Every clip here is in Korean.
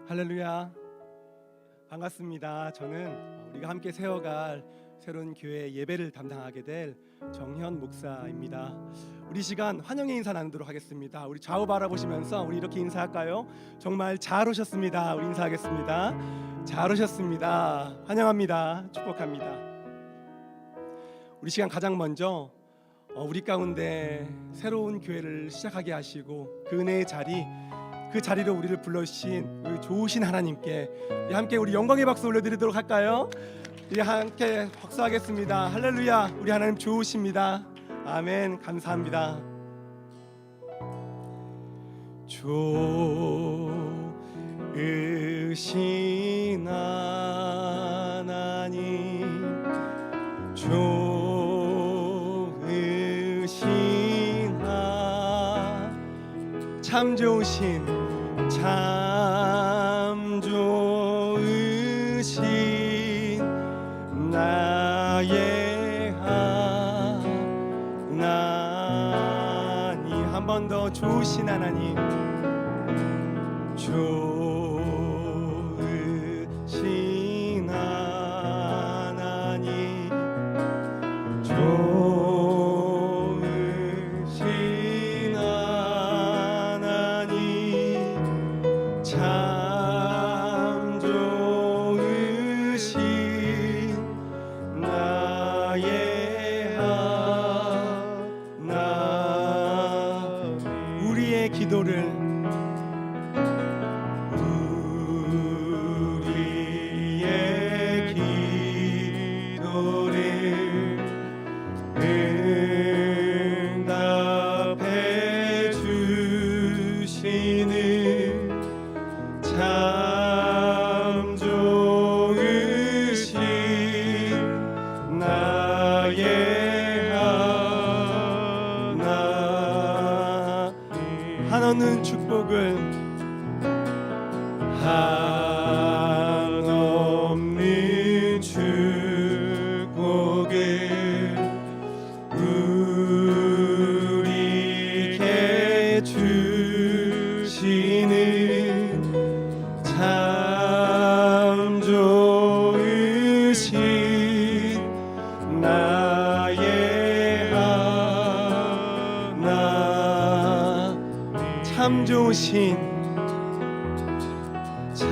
할렐루야, 반갑습니다. 저는 우리가 함께 세워갈 새로운 교회 예배를 담당하게 될 정현 목사입니다. 우리 시간 환영의 인사 나누도록 하겠습니다. 우리 좌우 바라보시면서 우리 이렇게 인사할까요? 정말 잘 오셨습니다. 우리 인사하겠습니다. 잘 오셨습니다. 환영합니다. 축복합니다. 우리 시간 가장 먼저 우리 가운데 새로운 교회를 시작하게 하시고 그 은혜의 자리, 그 자리로 우리를 불러주신 우리 좋으신 하나님께 함께 우리 영광의 박수 올려드리도록 할까요? 우리 함께 박수하겠습니다. 할렐루야, 우리 하나님 좋으십니다. 아멘. 감사합니다. 좋으신 하나님, 참 좋으신, 참 좋으신 나의 하나님. 한 번 더 좋으신 하나님, 좋으신 하나님, 참 좋으신 나의 하나님. 우리의 기도를 응답해 주시는 참 좋으신 나의 하나님. 한없는 축복을, 한없는 축복을 우리에게 주시는 참 좋으신 나의 하나님. 참 좋으신, 참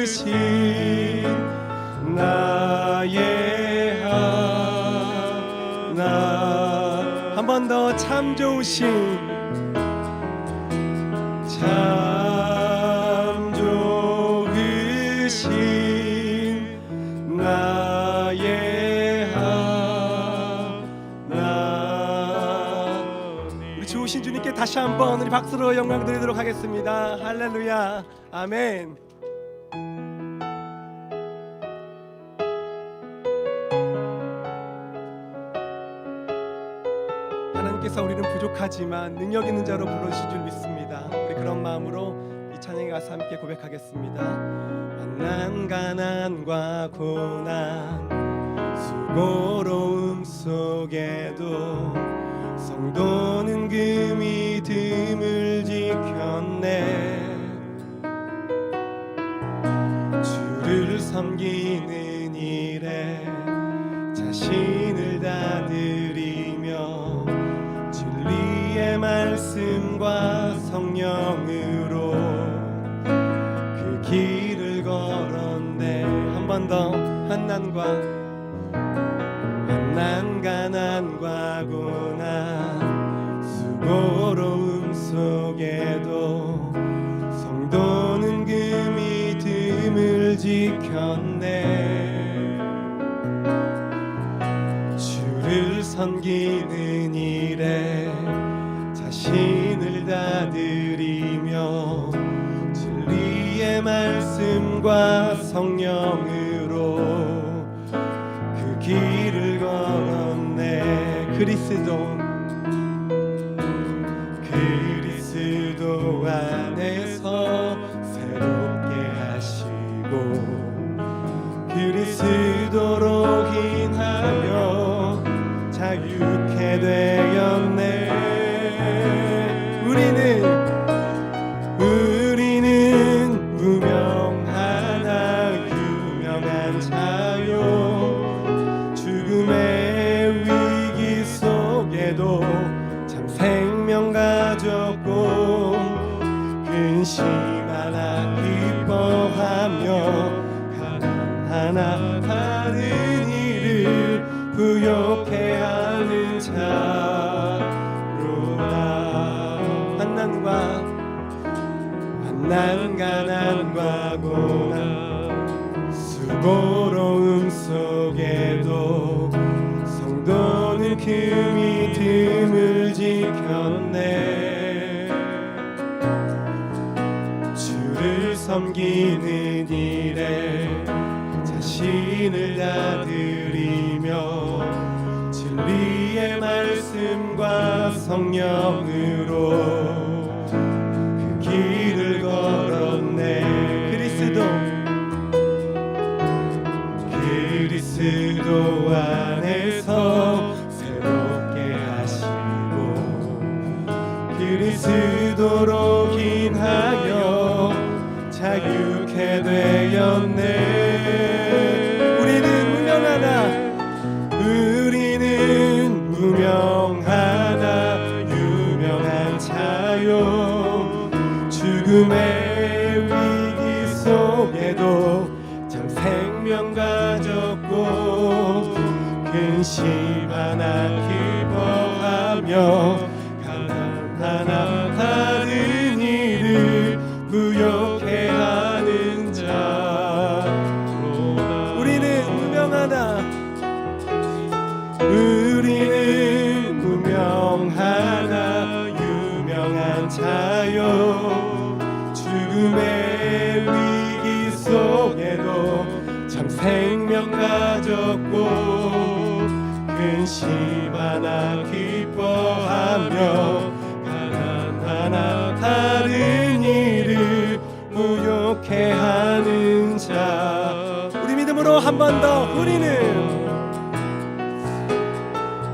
좋으신 나의 하나님. 한 번 더 참 좋으신, 참 좋으신 나의 하나님. 우리 좋으신 주님께 다시 한번 우리 박수로 영광 드리도록 하겠습니다. 할렐루야, 아멘. 하나님께서 우리는 부족하지만 능력 있는 자로 불러주신 줄 믿습니다. 우리 그런 마음으로 이 찬양에 가서 함께 고백하겠습니다. 만난 가난과 고난, 수고로움 속에도 성도는 그 믿음을 지켰네. 주를 섬기는 일에 자신을 다 드리며 진리의 말씀과 성령으로 그 길을 걸었네. 한 번 더 한난 가난과 고난, 수고로움 속에도 성도는 그 믿음을 지켰네. 주를 섬기는 일에 자신을 다 드리며 진리의 말씀과 성령으로 그 길을 걸었네. 그리스도 안에서 새롭게 하시고 그리스도로 인하여 자유케 되었네. 우리는 부욕해 하는 자로다. 가난과 고난 수고로움 속에도 성도는 그 믿음을 지켰네. 주를 섬기는 일에 자신을 다 드리며 진리의 말씀과 성령으로 그 길을 걸었네. 그리스도 안에서 새롭게 하시고 그리스도로 인하여 자유케 되었네. 우리는 무명하다 유명한 자요. 죽음의 위기 속에도 참 생명 가졌고 근심 하나 기뻐하며 가난 하나 다른 일을 부욕해 하는 자로다. 우리는 무명하나 유명한 자요. 죽음의 위기 속에도 참 생명 가졌고 근심 하나 기뻐하며 가난 하나 다른 일을 무욕해 하는 자. 우리 믿음으로 한 번 더.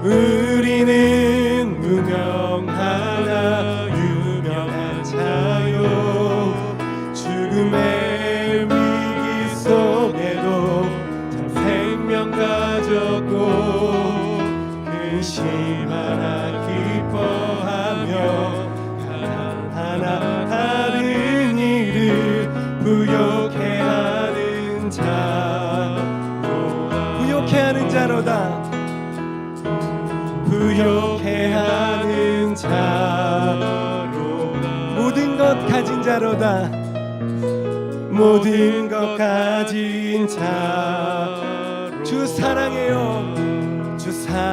우리는 무명하나 유명한 자요. 죽음의 위기 속에도 참 생명 가졌고 근심 하나 기뻐하며 가난 하나 다른 일을 부욕해 하는 자로다. 부욕해 하는 자로다. 모든 것 가진 자로다. 모든 것 가진 자. 주 사랑해요. 주 사랑해요.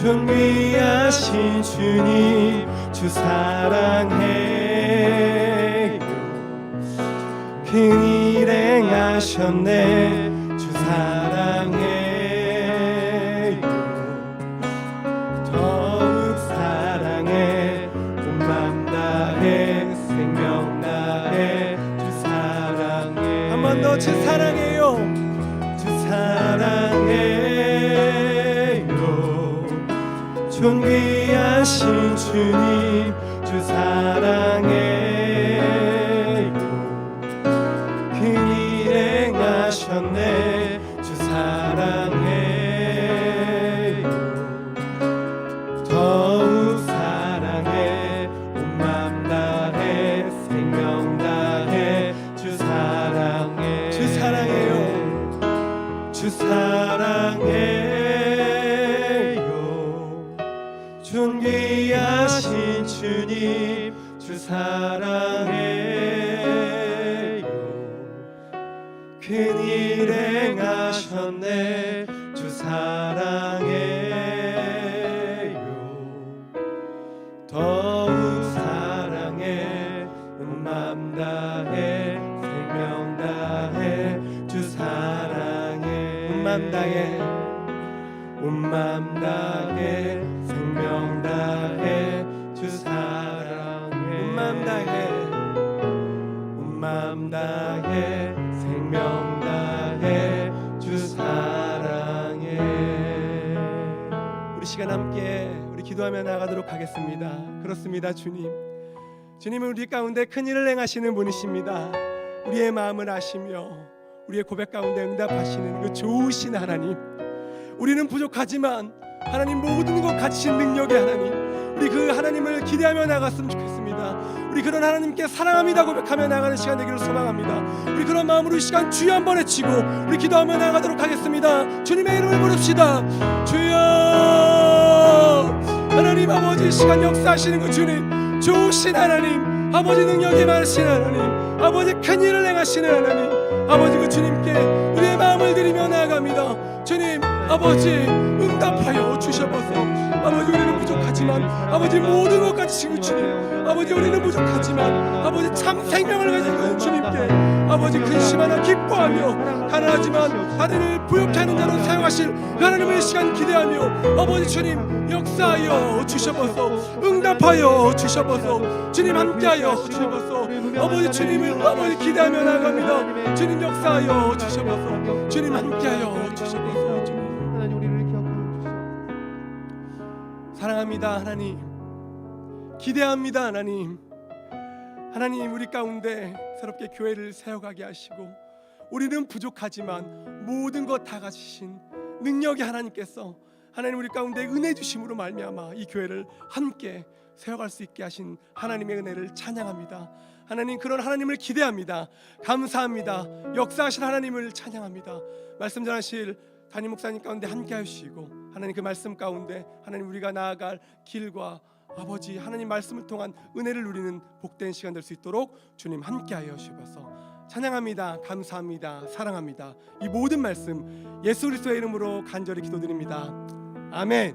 존귀하신 주님 주 사랑해요. 큰일 행하셨네. 주 사랑해요. 더욱 사랑해. 온 맘 다해 생명 다해 주 사랑해. 한 번 더 주 사랑해요. 주 사랑해요. 존귀하신 주님 주 사랑해요. 큰일 행하셨네. 주 사랑해요. 더욱 사랑해. 온 맘 다해 생명 다해 주 사랑해. 주 사랑해요. 주 사랑해요. 존귀하신 주님 주 사랑해요. 큰일 행하셨네. 주 사랑해요. 더욱 사랑해. 온 맘 다해 생명 다해 주 사랑해. 온 맘 다해. 온 맘 다해 생명 다해 주 사랑해. 온 맘 다해. 온 맘 다해 생명 다해 주 사랑해. 우리 시간 함께 우리 기도하며 나가도록 하겠습니다. 그렇습니다. 주님은 우리 가운데 큰일을 행하시는 분이십니다. 우리의 마음을 아시며 우리의 고백 가운데 응답하시는 그 좋으신 하나님. 우리는 부족하지만 하나님 모든 것 가지신 능력의 하나님, 우리 그 하나님을 기대하며 나갔으면 좋겠습니다. 우리 그런 하나님께 사랑합니다 고백하며 나가는 시간 되기를 소망합니다. 우리 그런 마음으로 이 시간 주여 한번 외치고 우리 기도하며 나가도록 하겠습니다. 주님의 이름을 부릅시다. 주여. 하나님 아버지, 시간 역사하시는 그 주님, 좋으신 하나님, 아버지 능력이 많으신 하나님, 아버지 큰 일을 행하시는 하나님, 아버지 그 주님께 우리의 마음을 드리며 나아갑니다. 주님 아버지 응답하여 주셔서 아버지 우리는 부족하지만 아버지 모든 것 가지시고 주님, 아버지 우리는 부족하지만 아버지 참 생명을 가지고 주님께 아버지 근심 하나 기뻐하며 가난하지만 하늘을 부욕케 하는 자로 사용하실 하나님의 시간 기대하며 아버지 주님 역사하여 주셔서 응답하여 주셔서 주님 함께하여 주셔서 아버지 주님을 아버지 기대하며 나갑니다. 주님 역사하여 주셔서 주님 함께하여 주셔서 주님 하나님 우리를 기억하여 주시옵소서. 사랑합니다. 하나님 기대합니다. 하나님 우리 가운데 새롭게 교회를 세워가게 하시고 우리는 부족하지만 모든 것 다 가지신 능력의 하나님께서 하나님 우리 가운데 은혜 주심으로 말미암아 이 교회를 함께 세워갈 수 있게 하신 하나님의 은혜를 찬양합니다. 하나님 그런 하나님을 기대합니다. 감사합니다. 역사하실 하나님을 찬양합니다. 말씀 전하실 담임 목사님 가운데 함께 하시고 하나님 그 말씀 가운데 하나님 우리가 나아갈 길과 아버지 하나님 말씀을 통한 은혜를 누리는 복된 시간 될 수 있도록 주님 함께하여 주셔서 찬양합니다. 감사합니다. 사랑합니다. 이 모든 말씀 예수 그리스도의 이름으로 간절히 기도드립니다. 아멘.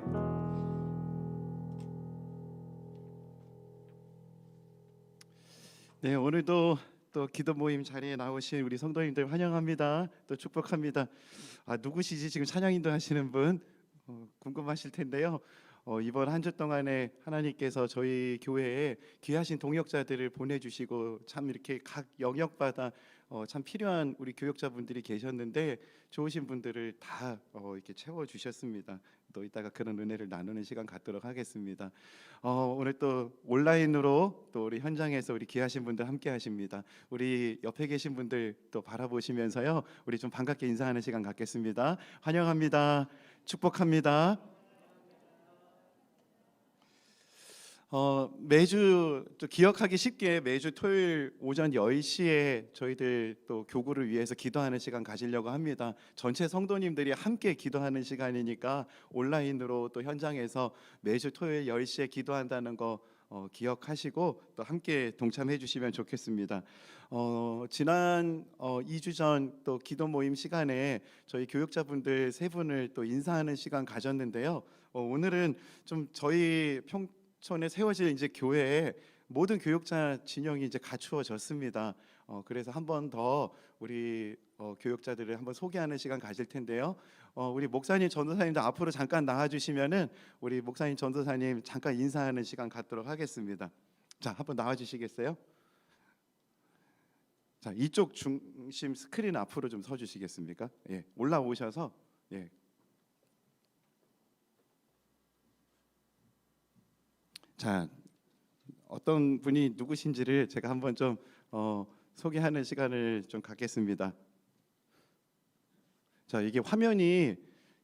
네, 오늘도 또 기도 모임 자리에 나오신 우리 성도님들 환영합니다. 또 축복합니다. 누구시지 지금 찬양 인도하시는 분 궁금하실 텐데요. 이번 한 주 동안에 하나님께서 저희 교회에 귀하신 동역자들을 보내주시고 참 이렇게 각 영역마다 참 필요한 우리 교역자분들이 계셨는데 좋으신 분들을 다 이렇게 채워주셨습니다. 또 이따가 그런 은혜를 나누는 시간 갖도록 하겠습니다. 오늘 또 온라인으로 또 우리 현장에서 우리 귀하신 분들 함께 하십니다. 우리 옆에 계신 분들 또 바라보시면서요 우리 좀 반갑게 인사하는 시간 갖겠습니다. 환영합니다. 축복합니다. 매주 또 기억하기 쉽게 매주 토요일 오전 10시에 저희들 또 교구를 위해서 기도하는 시간 가지려고 합니다. 전체 성도님들이 함께 기도하는 시간이니까 온라인으로 또 현장에서 매주 토요일 10시에 기도한다는 거 기억하시고 또 함께 동참해 주시면 좋겠습니다. 지난 2주 전 또 기도 모임 시간에 저희 교육자분들 세 분을 또 인사하는 시간 가졌는데요. 오늘은 좀 저희 평촌에 세워질 이제 교회에 모든 교육자 진영이 이제 갖추어졌습니다. 그래서 한 번 더 우리 교육자들을 한번 소개하는 시간 가질 텐데요. 우리 목사님, 전도사님도 앞으로 잠깐 나와주시면은 우리 목사님, 전도사님 잠깐 인사하는 시간 갖도록 하겠습니다. 자, 한번 나와주시겠어요? 자, 이쪽 중심 스크린 앞으로 좀 서주시겠습니까? 예, 올라오셔서 예. 자, 어떤 분이 누구신지를 제가 한번 좀 소개하는 시간을 좀 갖겠습니다. 자, 이게 화면이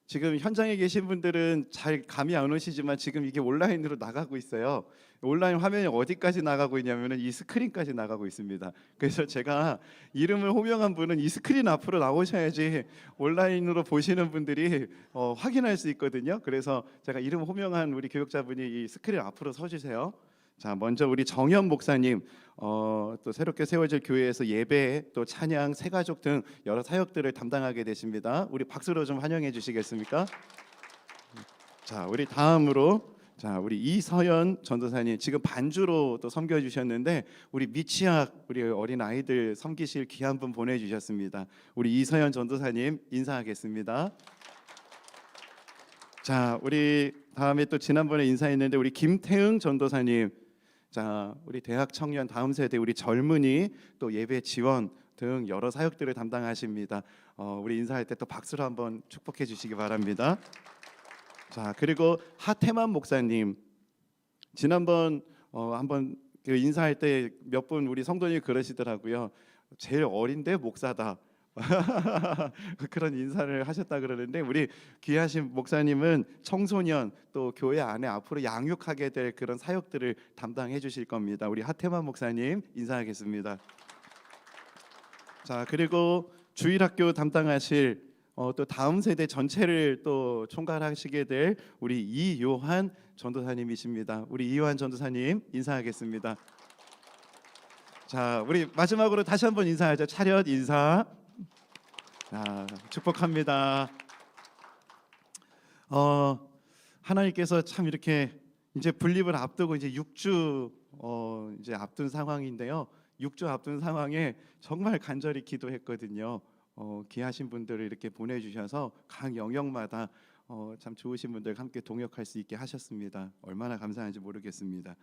지금 현장에 계신 분들은 잘 감이 안 오시지만 지금 이게 온라인으로 나가고 있어요. 온라인 화면이 어디까지 나가고 있냐면은 이 스크린까지 나가고 있습니다. 그래서 제가 이름을 호명한 분은 이 스크린 앞으로 나오셔야지 온라인으로 보시는 분들이 확인할 수 있거든요. 그래서 제가 이름 호명한 우리 교육자분이 이 스크린 앞으로 서주세요. 자, 먼저 우리 정현 목사님, 또 새롭게 세워질 교회에서 예배, 또 찬양, 새가족 등 여러 사역들을 담당하게 되십니다. 우리 박수로 좀 환영해 주시겠습니까? 자, 우리 다음으로 자, 우리 이서연 전도사님 지금 반주로 또 섬겨 주셨는데 우리 미취학 우리 어린 아이들 섬기실 귀한 분 보내 주셨습니다. 우리 이서연 전도사님 인사하겠습니다. 자, 우리 다음에 또 지난번에 인사했는데 우리 김태흥 전도사님, 자, 우리 대학 청년 다음 세대 우리 젊은이 또 예배 지원 등 여러 사역들을 담당하십니다. 우리 인사할 때 또 박수로 한번 축복해 주시기 바랍니다. 자, 그리고 하태만 목사님, 지난번 한번 그 인사할 때 몇 분 우리 성도님이 그러시더라고요. 제일 어린데 목사다. 그런 인사를 하셨다 그러는데 우리 귀하신 목사님은 청소년 또 교회 안에 앞으로 양육하게 될 그런 사역들을 담당해 주실 겁니다. 우리 하태만 목사님 인사하겠습니다. 자, 그리고 주일학교 담당하실 또 다음 세대 전체를 또 총괄하시게 될 우리 이요한 전도사님이십니다. 우리 이요한 전도사님 인사하겠습니다. 자, 우리 마지막으로 다시 한번 인사하죠. 차렷 인사. 축복합니다. 하나님께서 참 이렇게 이제 분립을 앞두고 이제 6주 이제 앞둔 상황인데요. 6주 앞둔 상황에 정말 간절히 기도했거든요. 귀하신 분들을 이렇게 보내주셔서 각 영역마다 참 좋으신 분들과 함께 동역할 수 있게 하셨습니다. 얼마나 감사한지 모르겠습니다.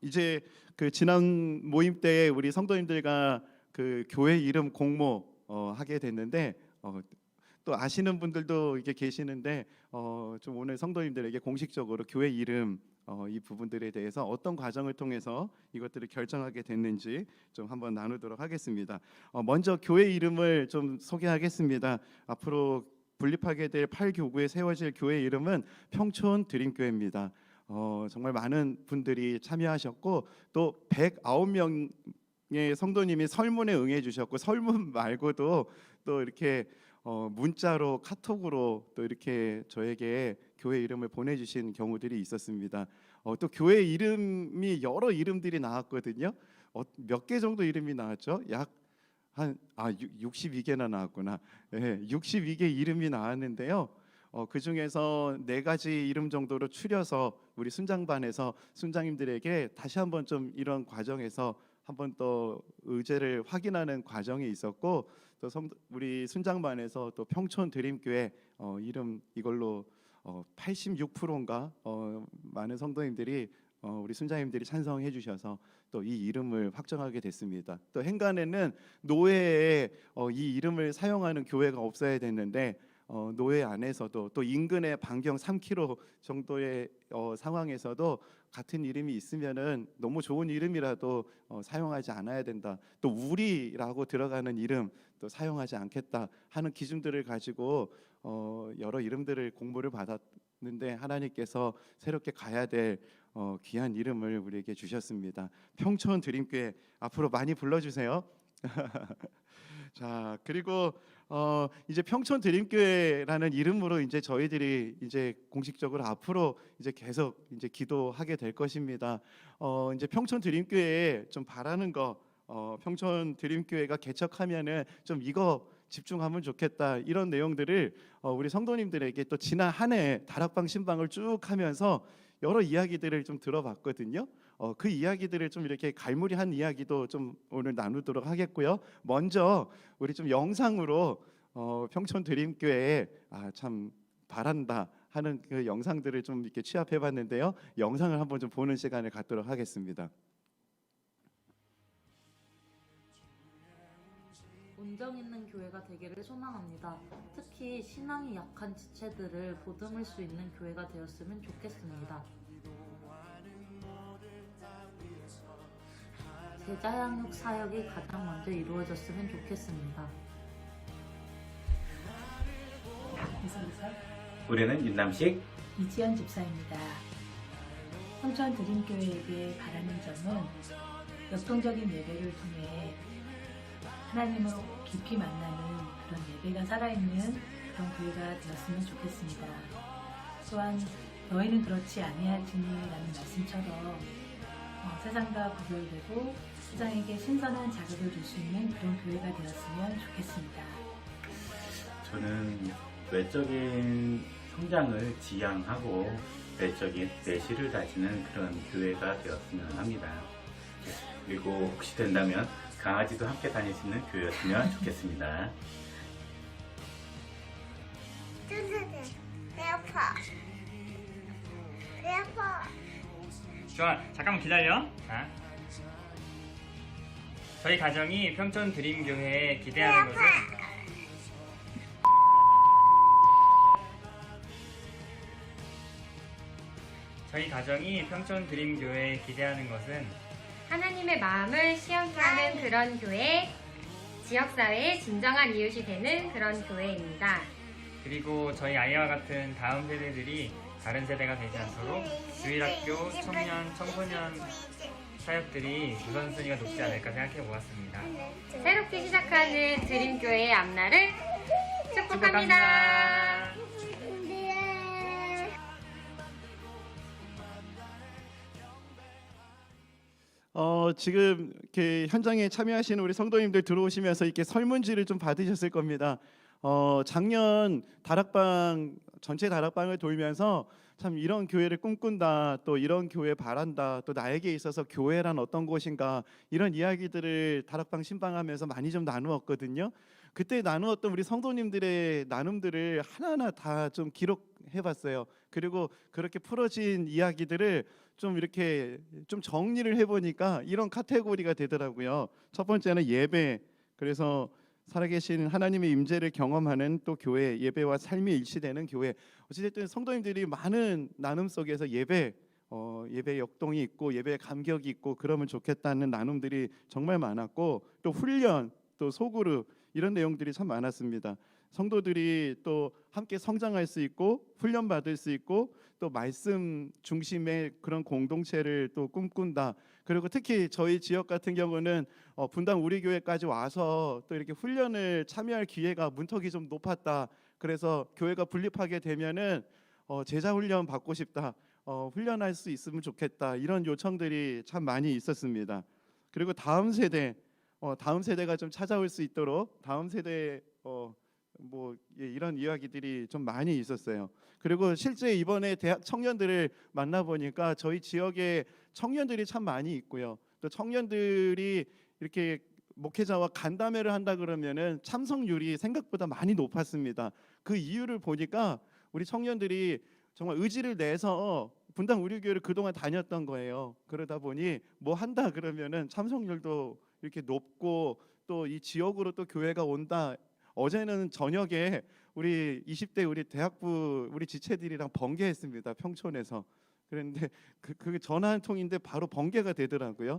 이제 그 지난 모임 때 우리 성도님들과 그 교회 이름 공모 하게 됐는데 또 아시는 분들도 이렇게 계시는데 좀 오늘 성도님들에게 공식적으로 교회 이름 이 부분들에 대해서 어떤 과정을 통해서 이것들을 결정하게 됐는지 좀 한번 나누도록 하겠습니다. 먼저 교회 이름을 좀 소개하겠습니다. 앞으로 분립하게 될 8교구에 세워질 교회 이름은 평촌 드림교회입니다. 정말 많은 분들이 참여하셨고 또 109명의 성도님이 설문에 응해 주셨고 설문 말고도 또 이렇게 문자로 카톡으로 또 이렇게 저에게 교회 이름을 보내주신 경우들이 있었습니다. 또 교회 이름이 여러 이름들이 나왔거든요. 몇 개 정도 이름이 나왔죠? 약 한 62개나 나왔구나. 네, 62개 이름이 나왔는데요. 그 중에서 4가지 이름 정도로 추려서 우리 순장반에서 순장님들에게 다시 한번 좀 이런 과정에서 한번 또 의제를 확인하는 과정이 있었고 또 우리 순장반에서 또 평촌 드림교회 이름 이걸로 86%인가 많은 성도님들이 우리 순장님들이 찬성해 주셔서 또 이 이름을 확정하게 됐습니다. 또 행간에는 노회에 이 이름을 사용하는 교회가 없어야 됐는데 노회 안에서도 또 인근의 반경 3km 정도의 상황에서도 같은 이름이 있으면은 너무 좋은 이름이라도 사용하지 않아야 된다. 또 우리라고 들어가는 이름 또 사용하지 않겠다 하는 기준들을 가지고 여러 이름들을 공모를 받았는데 하나님께서 새롭게 가야 될 귀한 이름을 우리에게 주셨습니다. 평촌 드림교회 앞으로 많이 불러주세요. 자, 그리고 이제 평촌 드림교회라는 이름으로 이제 저희들이 이제 공식적으로 앞으로 이제 계속 이제 기도하게 될 것입니다. 이제 평촌 드림교회에 좀 바라는 거, 평촌 드림교회가 개척하면은 좀 이거 집중하면 좋겠다 이런 내용들을 우리 성도님들에게 또 지난 한 해 다락방 신방을 쭉 하면서 여러 이야기들을 좀 들어봤거든요. 그 이야기들을 좀 이렇게 갈무리한 이야기도 좀 오늘 나누도록 하겠고요. 먼저 우리 좀 영상으로 평촌 드림교회에 참 바란다 하는 그 영상들을 좀 이렇게 취합해봤는데요. 영상을 한번 좀 보는 시간을 갖도록 하겠습니다. 온정 있는 교회가 되기를 소망합니다. 특히 신앙이 약한 지체들을 보듬을 수 있는 교회가 되었으면 좋겠습니다. 제자 양육 사역이 가장 먼저 이루어졌으면 좋겠습니다. 우리는 윤남식 이지연 집사입니다. 평촌 드림교회에게 바라는 점은 역동적인 예배를 통해 하나님을 깊이 만나는 그런 예배가 살아있는 그런 교회가 되었으면 좋겠습니다. 또한 너희는 그렇지 아니할지니라는 말씀처럼 세상과 구별되고 세상에게 신선한 자극을 줄 수 있는 그런 교회가 되었으면 좋겠습니다. 저는 외적인 성장을 지향하고 내적인 내실을 다지는 그런 교회가 되었으면 합니다. 그리고 혹시 된다면 강아지도 함께 다닐 수 있는 교회였으면 좋겠습니다. 배아파. 좋아, 잠깐만 기다려. 자, 저희 가정이 평촌 드림교회에 기대하는 것은 하나님의 마음을 시험케 하는 그런 교회, 지역사회의 진정한 이웃이 되는 그런 교회입니다. 그리고 저희 아이와 같은 다음 세대들이 다른 세대가 되지 않도록 주일학교, 청년, 청소년 사역들이 우선순위가 높지 않을까 생각해 보았습니다. 새롭게 시작하는 드림교회의 앞날을 축복합니다. 지금 이렇게 현장에 참여하시는 우리 성도님들 들어오시면서 이렇게 설문지를 좀 받으셨을 겁니다. 작년 다락방 전체 다락방을 돌면서 참 이런 교회를 꿈꾼다, 또 이런 교회 바란다, 또 나에게 있어서 교회란 어떤 곳인가, 이런 이야기들을 다락방 신방하면서 많이 좀 나누었거든요. 그때 나누었던 우리 성도님들의 나눔들을 하나하나 다 좀 기록해봤어요. 그리고 그렇게 풀어진 이야기들을 좀 이렇게 좀 정리를 해보니까 이런 카테고리가 되더라고요. 첫 번째는 예배. 그래서 살아계신 하나님의 임재를 경험하는 또 교회, 예배와 삶이 일치되는 교회. 어찌됐든 성도님들이 많은 나눔 속에서 예배 역동이 있고 예배 감격이 있고 그러면 좋겠다는 나눔들이 정말 많았고, 또 훈련, 또 소그룹, 이런 내용들이 참 많았습니다. 성도들이 또 함께 성장할 수 있고 훈련 받을 수 있고 또 말씀 중심의 그런 공동체를 또 꿈꾼다. 그리고 특히 저희 지역 같은 경우는 분당 우리 교회까지 와서 또 이렇게 훈련을 참여할 기회가 문턱이 좀 높았다. 그래서 교회가 분립하게 되면은 제자 훈련 받고 싶다. 훈련할 수 있으면 좋겠다. 이런 요청들이 참 많이 있었습니다. 그리고 다음 세대가 좀 찾아올 수 있도록 다음 세대 이런 이야기들이 좀 많이 있었어요. 그리고 실제 이번에 대학 청년들을 만나보니까 저희 지역에 청년들이 참 많이 있고요. 또 청년들이 이렇게 목회자와 간담회를 한다 그러면은 참석률이 생각보다 많이 높았습니다. 그 이유를 보니까 우리 청년들이 정말 의지를 내서 분당 우리 교회를 그동안 다녔던 거예요. 그러다 보니 뭐 한다 그러면은 참석률도 이렇게 높고 또 이 지역으로 또 교회가 온다. 어제는 저녁에 우리 20대 우리 대학부 우리 지체들이랑 번개했습니다. 평촌에서. 그런데 그 전화 한 통인데 바로 번개가 되더라고요.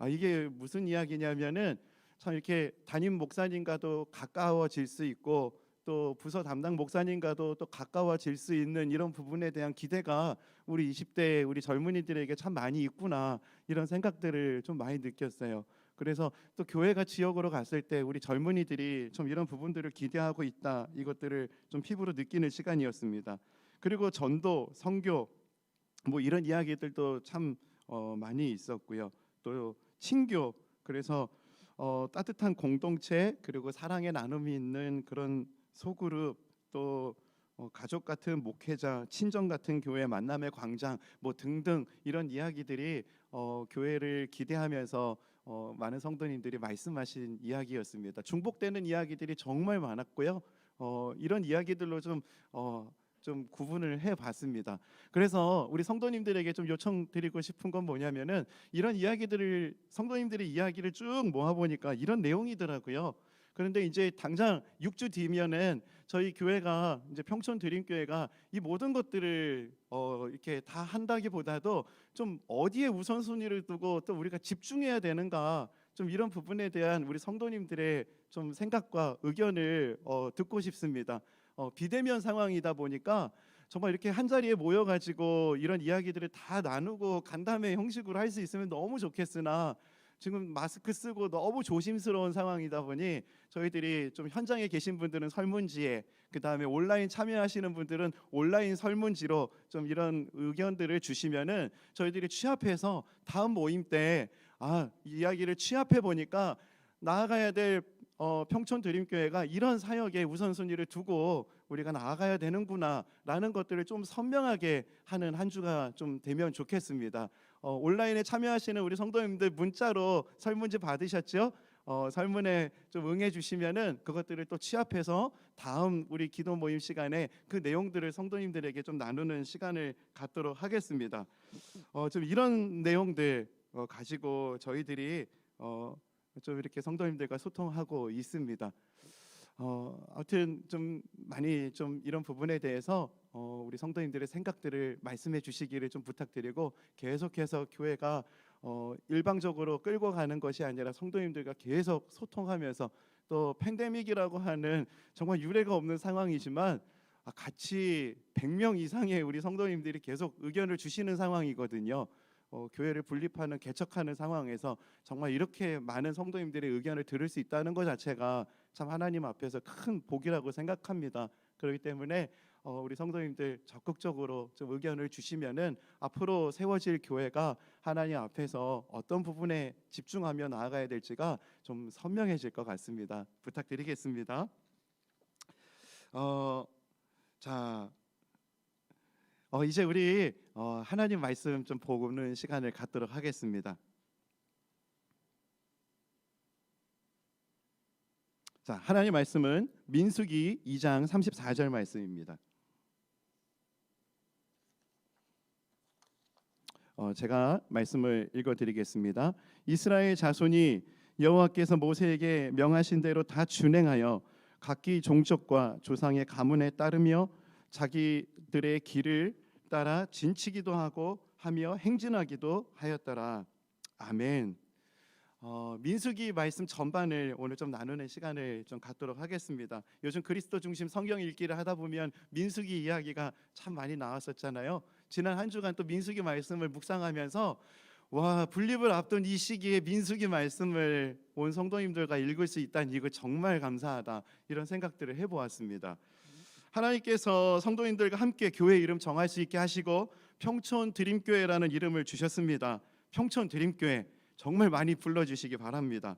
이게 무슨 이야기냐면은 참 이렇게 담임 목사님과도 가까워질 수 있고 또 부서 담당 목사님과도 또 가까워질 수 있는 이런 부분에 대한 기대가 우리 20대 우리 젊은이들에게 참 많이 있구나, 이런 생각들을 좀 많이 느꼈어요. 그래서 또 교회가 지역으로 갔을 때 우리 젊은이들이 좀 이런 부분들을 기대하고 있다, 이것들을 좀 피부로 느끼는 시간이었습니다. 그리고 전도, 선교 이런 이야기들도 참 많이 있었고요. 또 친교, 그래서 따뜻한 공동체, 그리고 사랑의 나눔이 있는 그런 소그룹, 또 가족 같은 목회자, 친정 같은 교회, 만남의 광장 등등 이런 이야기들이 교회를 기대하면서 많은 성도님들이 말씀하신 이야기였습니다. 중복되는 이야기들이 정말 많았고요. 이런 이야기들로 좀 구분을 해봤습니다. 그래서 우리 성도님들에게 좀 요청드리고 싶은 건 뭐냐면은 이런 이야기들을 성도님들의 이야기를 쭉 모아보니까 이런 내용이더라고요. 그런데 이제 당장 6주 뒤면은 저희 교회가 이제 평촌 드림교회가 이 모든 것들을 이렇게 다 한다기보다도 좀 어디에 우선순위를 두고 또 우리가 집중해야 되는가, 좀 이런 부분에 대한 우리 성도님들의 좀 생각과 의견을 듣고 싶습니다. 비대면 상황이다 보니까 정말 이렇게 한 자리에 모여가지고 이런 이야기들을 다 나누고 간담회 형식으로 할 수 있으면 너무 좋겠으나 지금 마스크 쓰고 너무 조심스러운 상황이다 보니 저희들이 좀 현장에 계신 분들은 설문지에, 그 다음에 온라인 참여하시는 분들은 온라인 설문지로 좀 이런 의견들을 주시면은 저희들이 취합해서 다음 모임 때 이야기를 취합해 보니까 나아가야 될 평촌 드림교회가 이런 사역에 우선순위를 두고 우리가 나아가야 되는구나라는 것들을 좀 선명하게 하는 한 주가 좀 되면 좋겠습니다. 온라인에 참여하시는 우리 성도님들 문자로 설문지 받으셨죠? 설문에 좀 응해 주시면은 그것들을 또 취합해서 다음 우리 기도 모임 시간에 그 내용들을 성도님들에게 좀 나누는 시간을 갖도록 하겠습니다. 좀 이런 내용들 가지고 저희들이 좀 이렇게 성도님들과 소통하고 있습니다. 아무튼 좀 많이 좀 이런 부분에 대해서 우리 성도님들의 생각들을 말씀해 주시기를 좀 부탁드리고, 계속해서 교회가 일방적으로 끌고 가는 것이 아니라 성도님들과 계속 소통하면서 또 팬데믹이라고 하는 정말 유례가 없는 상황이지만 같이 100명 이상의 우리 성도님들이 계속 의견을 주시는 상황이거든요. 교회를 분립하는 개척하는 상황에서 정말 이렇게 많은 성도님들의 의견을 들을 수 있다는 것 자체가 참 하나님 앞에서 큰 복이라고 생각합니다. 그렇기 때문에 우리 성도님들 적극적으로 좀 의견을 주시면은 앞으로 세워질 교회가 하나님 앞에서 어떤 부분에 집중하며 나아가야 될지가 좀 선명해질 것 같습니다. 부탁드리겠습니다. 자, 이제 우리 하나님 말씀 좀 보는 시간을 갖도록 하겠습니다. 자, 하나님 말씀은 민수기 2장 34절 말씀입니다. 제가 말씀을 읽어드리겠습니다. 이스라엘 자손이 여호와께서 모세에게 명하신 대로 다 준행하여 각기 종족과 조상의 가문에 따르며 자기들의 길을 따라 진치기도 하며 행진하기도 하였더라. 아멘. 민수기 말씀 전반을 오늘 좀 나누는 시간을 좀 갖도록 하겠습니다. 요즘 그리스도 중심 성경 읽기를 하다 보면 민수기 이야기가 참 많이 나왔었잖아요. 지난 한 주간 또 민수기 말씀을 묵상하면서 와, 분립을 앞둔 이 시기에 민수기 말씀을 온 성도님들과 읽을 수 있다니 이거 정말 감사하다, 이런 생각들을 해보았습니다. 하나님께서 성도님들과 함께 교회 이름 정할 수 있게 하시고 평촌 드림교회라는 이름을 주셨습니다. 평촌 드림교회 정말 많이 불러주시기 바랍니다.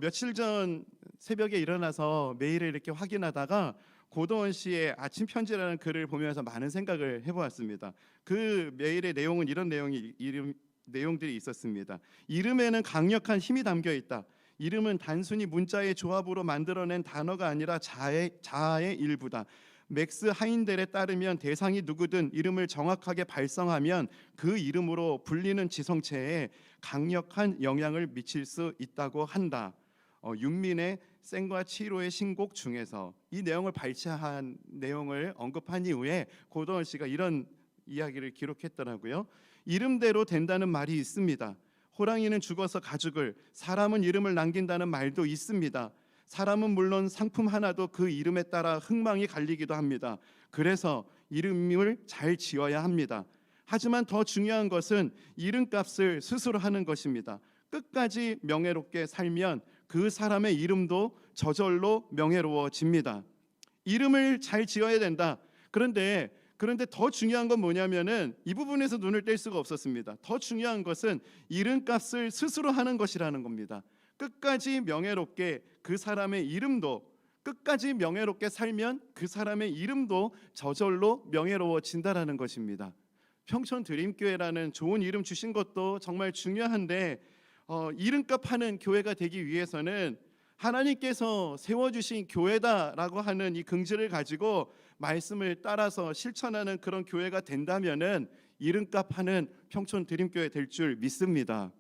며칠 전 새벽에 일어나서 메일을 이렇게 확인하다가 고도원 씨의 아침 편지라는 글을 보면서 많은 생각을 해보았습니다. 그 메일의 내용은 이런 내용들이 있었습니다. 이름에는 강력한 힘이 담겨 있다. 이름은 단순히 문자의 조합으로 만들어낸 단어가 아니라 자아의 일부다. 맥스 하인델에 따르면 대상이 누구든 이름을 정확하게 발성하면 그 이름으로 불리는 지성체에 강력한 영향을 미칠 수 있다고 한다. 윤민의 생과 치로의 신곡 중에서 이 내용을 발췌한 내용을 언급한 이후에 고도원 씨가 이런 이야기를 기록했더라고요. 이름대로 된다는 말이 있습니다. 호랑이는 죽어서 가죽을, 사람은 이름을 남긴다는 말도 있습니다. 사람은 물론 상품 하나도 그 이름에 따라 흥망이 갈리기도 합니다. 그래서 이름을 잘 지어야 합니다. 하지만 더 중요한 것은 이름값을 스스로 하는 것입니다. 끝까지 명예롭게 살면 그 사람의 이름도 저절로 명예로워집니다. 이름을 잘 지어야 된다. 그런데 더 중요한 건 뭐냐면은 이 부분에서 눈을 뗄 수가 없었습니다. 더 중요한 것은 이름값을 스스로 하는 것이라는 겁니다. 끝까지 명예롭게 그 사람의 이름도, 끝까지 명예롭게 살면 그 사람의 이름도 저절로 명예로워진다라는 것입니다. 평촌 드림교회라는 좋은 이름 주신 것도 정말 중요한데 이름값 하는 교회가 되기 위해서는 하나님께서 세워주신 교회다라고 하는 이 긍지를 가지고 말씀을 따라서 실천하는 그런 교회가 된다면은 이름값 하는 평촌 드림교회 될 줄 믿습니다.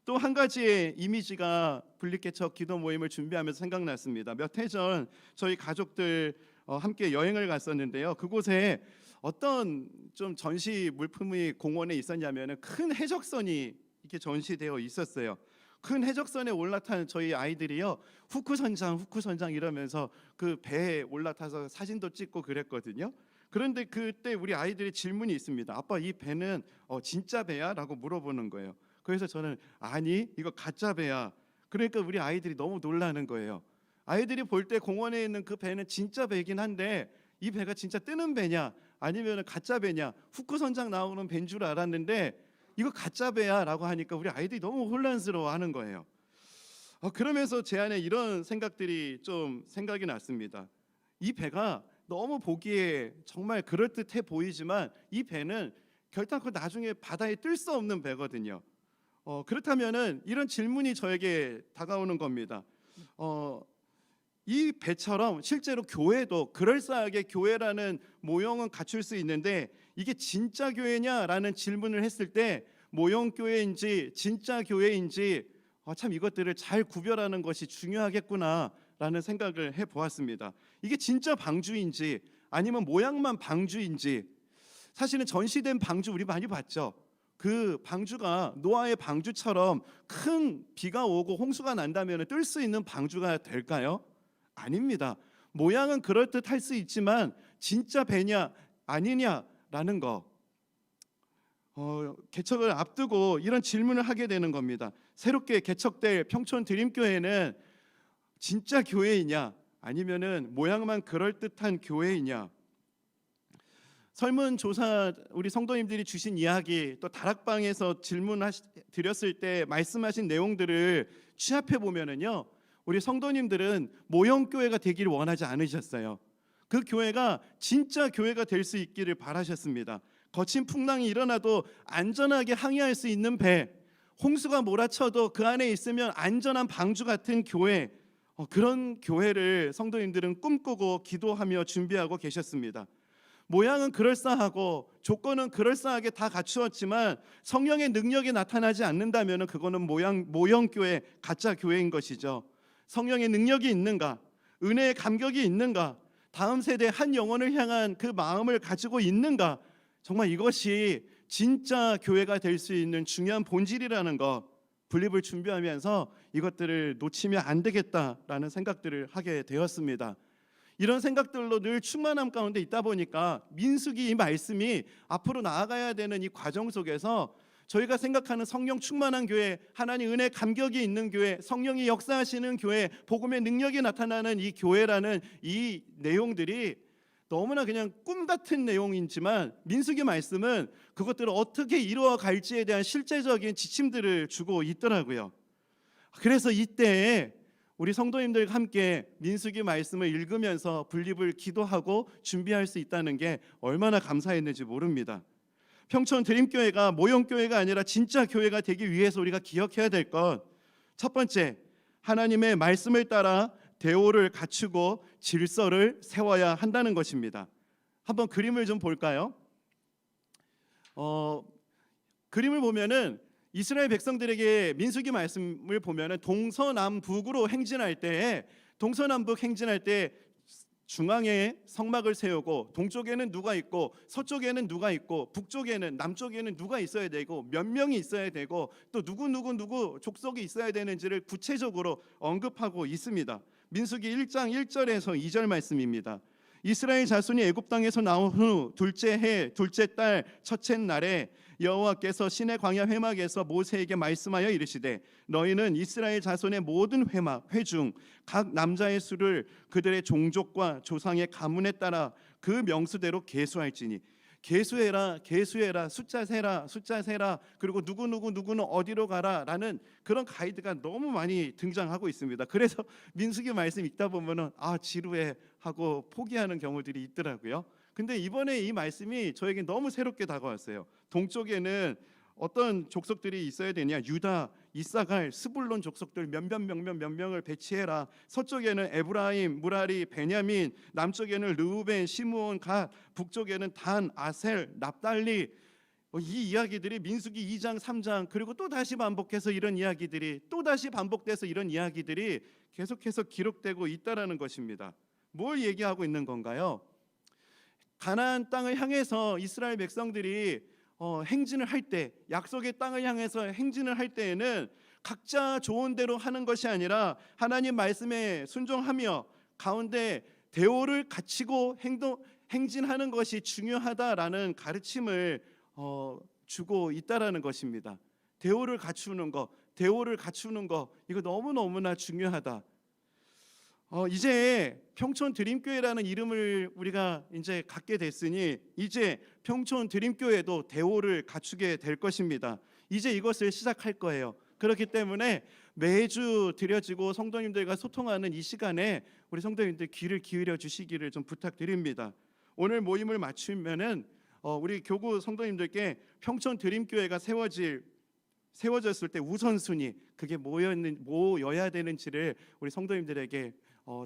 또 한 가지의 이미지가 분립개척 기도 모임을 준비하면서 생각났습니다. 몇 해 전 저희 가족들 함께 여행을 갔었는데요. 그곳에 어떤 좀 전시 물품이 공원에 있었냐면은 큰 해적선이 이렇게 전시되어 있었어요. 큰 해적선에 올라탄 저희 아이들이요, 후쿠선장 이러면서 그 배에 올라타서 사진도 찍고 그랬거든요. 그런데 그때 우리 아이들의 질문이 있습니다. 아빠, 이 배는 진짜 배야? 라고 물어보는 거예요. 그래서 저는 아니, 이거 가짜 배야. 그러니까 우리 아이들이 너무 놀라는 거예요. 아이들이 볼 때 공원에 있는 그 배는 진짜 배긴 한데 이 배가 진짜 뜨는 배냐 아니면 가짜 배냐, 후쿠선장 나오는 배인 줄 알았는데 이거 가짜 배야 라고 하니까 우리 아이들이 너무 혼란스러워하는 거예요. 그러면서 제 안에 이런 생각들이 좀 생각이 났습니다. 이 배가 너무 보기에 정말 그럴듯해 보이지만 이 배는 결단코 나중에 바다에 뜰 수 없는 배거든요. 그렇다면은 이런 질문이 저에게 다가오는 겁니다. 이 배처럼 실제로 교회도 그럴싸하게 교회라는 모형은 갖출 수 있는데 이게 진짜 교회냐라는 질문을 했을 때 모형 교회인지 진짜 교회인지 참 이것들을 잘 구별하는 것이 중요하겠구나라는 생각을 해보았습니다. 이게 진짜 방주인지 아니면 모양만 방주인지, 사실은 전시된 방주 우리 많이 봤죠. 그 방주가 노아의 방주처럼 큰 비가 오고 홍수가 난다면 뜰 수 있는 방주가 될까요? 아닙니다. 모양은 그럴듯할 수 있지만 진짜 배냐 아니냐라는 거, 개척을 앞두고 이런 질문을 하게 되는 겁니다. 새롭게 개척될 평촌 드림교회는 진짜 교회이냐 아니면은 모양만 그럴듯한 교회이냐. 설문조사 우리 성도님들이 주신 이야기, 또 다락방에서 드렸을 때 말씀하신 내용들을 취합해 보면은요, 우리 성도님들은 모형교회가 되기를 원하지 않으셨어요. 그 교회가 진짜 교회가 될 수 있기를 바라셨습니다. 거친 풍랑이 일어나도 안전하게 항해할 수 있는 배, 홍수가 몰아쳐도 그 안에 있으면 안전한 방주 같은 교회, 그런 교회를 성도님들은 꿈꾸고 기도하며 준비하고 계셨습니다. 모양은 그럴싸하고 조건은 그럴싸하게 다 갖추었지만 성령의 능력이 나타나지 않는다면 그거는 모형교회, 가짜 교회인 것이죠. 성령의 능력이 있는가, 은혜의 감격이 있는가, 다음 세대 한 영혼을 향한 그 마음을 가지고 있는가, 정말 이것이 진짜 교회가 될 수 있는 중요한 본질이라는 것, 분립을 준비하면서 이것들을 놓치면 안 되겠다라는 생각들을 하게 되었습니다. 이런 생각들로 늘 충만함 가운데 있다 보니까 민수기 이 말씀이 앞으로 나아가야 되는 이 과정 속에서 저희가 생각하는 성령 충만한 교회, 하나님 은혜 감격이 있는 교회, 성령이 역사하시는 교회, 복음의 능력이 나타나는 이 교회라는 이 내용들이 너무나 그냥 꿈 같은 내용이지만 민수기 말씀은 그것들을 어떻게 이루어 갈지에 대한 실제적인 지침들을 주고 있더라고요. 그래서 이때에 우리 성도님들과 함께 민수기 말씀을 읽으면서 분립을 기도하고 준비할 수 있다는 게 얼마나 감사했는지 모릅니다. 평촌 드림교회가 모형교회가 아니라 진짜 교회가 되기 위해서 우리가 기억해야 될 것, 첫 번째, 하나님의 말씀을 따라 대오를 갖추고 질서를 세워야 한다는 것입니다. 한번 그림을 좀 볼까요? 그림을 보면은 이스라엘 백성들에게 민수기 말씀을 보면은 동서남북으로 행진할 때, 동서남북 행진할 때 중앙에 성막을 세우고 동쪽에는 누가 있고 서쪽에는 누가 있고 북쪽에는 남쪽에는 누가 있어야 되고 몇 명이 있어야 되고 또 누구 족속이 있어야 되는지를 구체적으로 언급하고 있습니다. 민수기 1장 1절에서 2절 말씀입니다. 이스라엘 자손이 애굽 땅에서 나온 후 둘째 해 둘째 달 첫째 날에 여호와께서 시내 광야 회막에서 모세에게 말씀하여 이르시되 너희는 이스라엘 자손의 모든 회중 각 남자의 수를 그들의 종족과 조상의 가문에 따라 그 명수대로 계수할지니, 계수해라 숫자 세라 그리고 누구는 어디로 가라라는 그런 가이드가 너무 많이 등장하고 있습니다. 그래서 민수기 말씀 읽다 보면은 지루해 하고 포기하는 경우들이 있더라고요. 근데 이번에 이 말씀이 저에게 너무 새롭게 다가왔어요. 동쪽에는 어떤 족속들이 있어야 되냐? 유다, 이사갈, 스불론 족속들 몇 명을 배치해라. 서쪽에는 에브라임, 무라리, 베냐민, 남쪽에는 르우벤, 시므온, 갓, 북쪽에는 단, 아셀, 납달리. 이 이야기들이 민수기 2장, 3장 그리고 또 다시 반복해서 이런 이야기들이 또 다시 반복돼서 이런 이야기들이 계속해서 기록되고 있다라는 것입니다. 뭘 얘기하고 있는 건가요? 가나안 땅을 향해서 이스라엘 백성들이 행진을 할 때, 약속의 땅을 향해서 행진을 할 때에는 각자 좋은 대로 하는 것이 아니라 하나님 말씀에 순종하며 가운데 대오를 갖추고 행진하는 것이 중요하다라는 가르침을 주고 있다라는 것입니다. 대오를 갖추는 거 이거 너무너무나 중요하다. 이제 평촌 드림교회라는 이름을 우리가 이제 갖게 됐으니 이제 평촌 드림교회도 대오를 갖추게 될 것입니다. 이제 이것을 시작할 거예요. 그렇기 때문에 매주 드려지고 성도님들과 소통하는 이 시간에 우리 성도님들 귀를 기울여 주시기를 좀 부탁드립니다. 오늘 모임을 마치면은 우리 교구 성도님들께 평촌 드림교회가 세워졌을 때 우선순위 그게 뭐여야 되는지를 우리 성도님들에게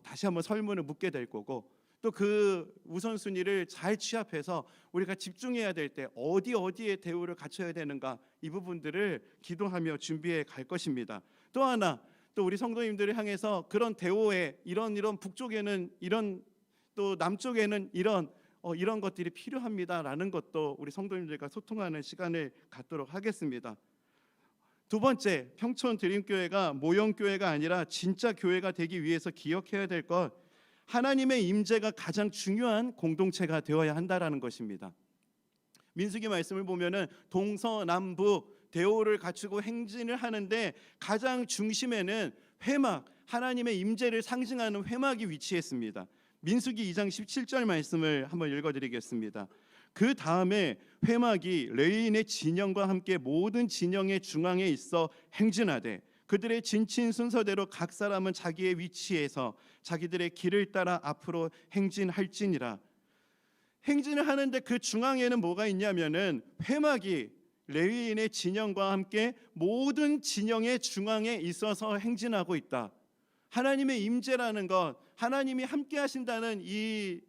다시 한번 설문을 묻게 될 거고, 또 그 우선순위를 잘 취합해서 우리가 집중해야 될 때 어디에 대우를 갖춰야 되는가, 이 부분들을 기도하며 준비해 갈 것입니다. 또 하나, 또 우리 성도님들을 향해서 그런 대오에 이런 북쪽에는 이런, 또 남쪽에는 이런 이런 것들이 필요합니다라는 것도 우리 성도님들과 소통하는 시간을 갖도록 하겠습니다. 두 번째, 평촌 드림교회가 모형교회가 아니라 진짜 교회가 되기 위해서 기억해야 될 것, 하나님의 임재가 가장 중요한 공동체가 되어야 한다라는 것입니다. 민수기 말씀을 보면은 동서남북 대오를 갖추고 행진을 하는데 가장 중심에는 회막, 하나님의 임재를 상징하는 회막이 위치했습니다. 민수기 2장 17절 말씀을 한번 읽어드리겠습니다. 그 다음에 회막이 레위인의 진영과 함께 모든 진영의 중앙에 있어 행진하되 그들의 진친 순서대로 각 사람은 자기의 위치에서 자기들의 길을 따라 앞으로 행진할지니라. 행진을 하는데 그 중앙에는 뭐가 있냐면은 회막이 레위인의 진영과 함께 모든 진영의 중앙에 있어서 행진하고 있다. 하나님의 임재라는 것, 하나님이 함께 하신다는 이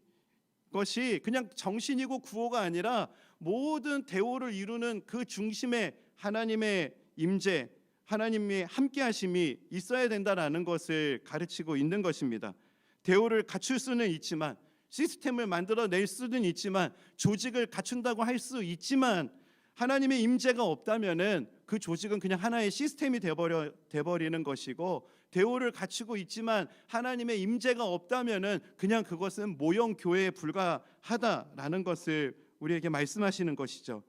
것이 그냥 정신이고 구호가 아니라 모든 대오를 이루는 그 중심에 하나님의 임재, 하나님의 함께 하심이 있어야 된다라는 것을 가르치고 있는 것입니다. 대오를 갖출 수는 있지만, 시스템을 만들어낼 수는 있지만, 조직을 갖춘다고 할 수 있지만 하나님의 임재가 없다면은 그 조직은 그냥 하나의 시스템이 돼버리는 것이고, 대오를 갖추고 있지만 하나님의 임재가 없다면은 그냥 그것은 모형 교회에 불과하다라는 것을 우리에게 말씀하시는 것이죠.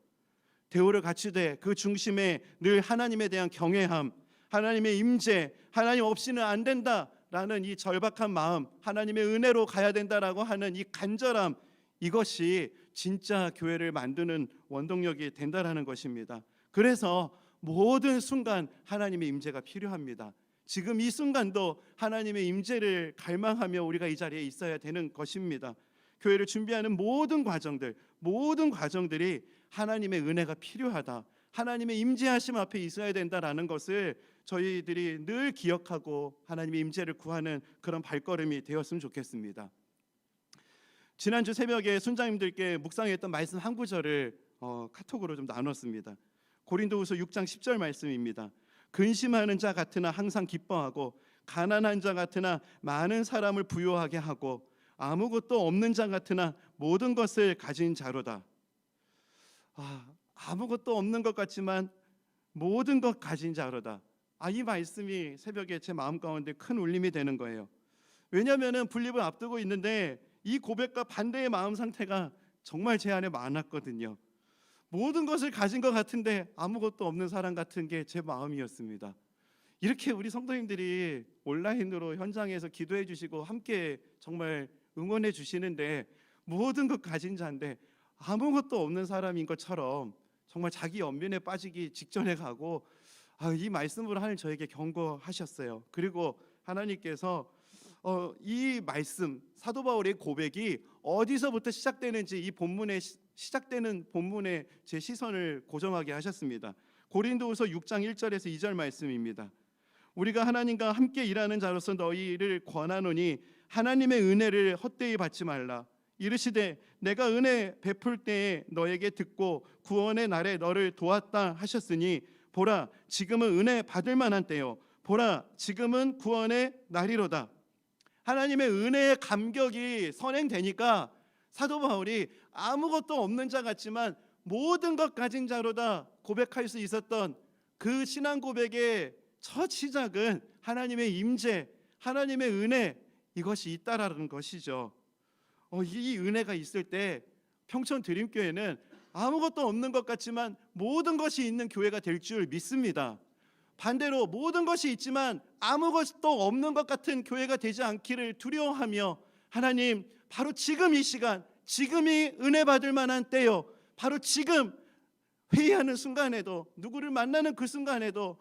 대오를 갖추되 그 중심에 늘 하나님에 대한 경외함, 하나님의 임재, 하나님 없이는 안 된다라는 이 절박한 마음, 하나님의 은혜로 가야 된다라고 하는 이 간절함, 이것이 진짜 교회를 만드는 원동력이 된다라는 것입니다. 그래서 모든 순간 하나님의 임재가 필요합니다. 지금 이 순간도 하나님의 임재를 갈망하며 우리가 이 자리에 있어야 되는 것입니다. 교회를 준비하는 모든 과정들이 하나님의 은혜가 필요하다, 하나님의 임재하심 앞에 있어야 된다라는 것을 저희들이 늘 기억하고 하나님의 임재를 구하는 그런 발걸음이 되었으면 좋겠습니다. 지난주 새벽에 순장님들께 묵상했던 말씀 한 구절을 카톡으로 좀 나눴습니다. 고린도후서 6장 10절 말씀입니다. 근심하는 자 같으나 항상 기뻐하고 가난한 자 같으나 많은 사람을 부요하게 하고 아무것도 없는 자 같으나 모든 것을 가진 자로다. 아무것도 없는 것 같지만 모든 것 가진 자로다. 이 말씀이 새벽에 제 마음 가운데 큰 울림이 되는 거예요. 왜냐하면 분립을 앞두고 있는데 이 고백과 반대의 마음 상태가 정말 제 안에 많았거든요. 모든 것을 가진 것 같은데 아무것도 없는 사람 같은 게 제 마음이었습니다. 이렇게 우리 성도님들이 온라인으로 현장에서 기도해 주시고 함께 정말 응원해 주시는데 모든 것 가진 자인데 아무것도 없는 사람인 것처럼 정말 자기 연민에 빠지기 직전에 가고 이 말씀으로 하나님 저에게 경고하셨어요. 그리고 하나님께서 이 말씀, 사도 바울의 고백이 어디서부터 시작되는지 이 본문에 시작되는 본문에 제 시선을 고정하게 하셨습니다. 고린도후서 6장 1절에서 2절 말씀입니다. 우리가 하나님과 함께 일하는 자로서 너희를 권하노니 하나님의 은혜를 헛되이 받지 말라. 이르시되 내가 은혜 베풀 때에 너에게 듣고 구원의 날에 너를 도왔다 하셨으니 보라 지금은 은혜 받을 만한 때요 보라 지금은 구원의 날이로다. 하나님의 은혜의 감격이 선행되니까 사도 바울이 아무것도 없는 자 같지만 모든 것 가진 자로다 고백할 수 있었던 그 신앙 고백의 첫 시작은 하나님의 임재, 하나님의 은혜, 이것이 있다라는 것이죠. 이 은혜가 있을 때 평촌 드림교회는 아무것도 없는 것 같지만 모든 것이 있는 교회가 될 줄 믿습니다. 반대로 모든 것이 있지만 아무것도 없는 것 같은 교회가 되지 않기를 두려워하며 하나님 바로 지금 이 시간, 지금이 은혜 받을 만한 때요, 바로 지금 회의하는 순간에도, 누구를 만나는 그 순간에도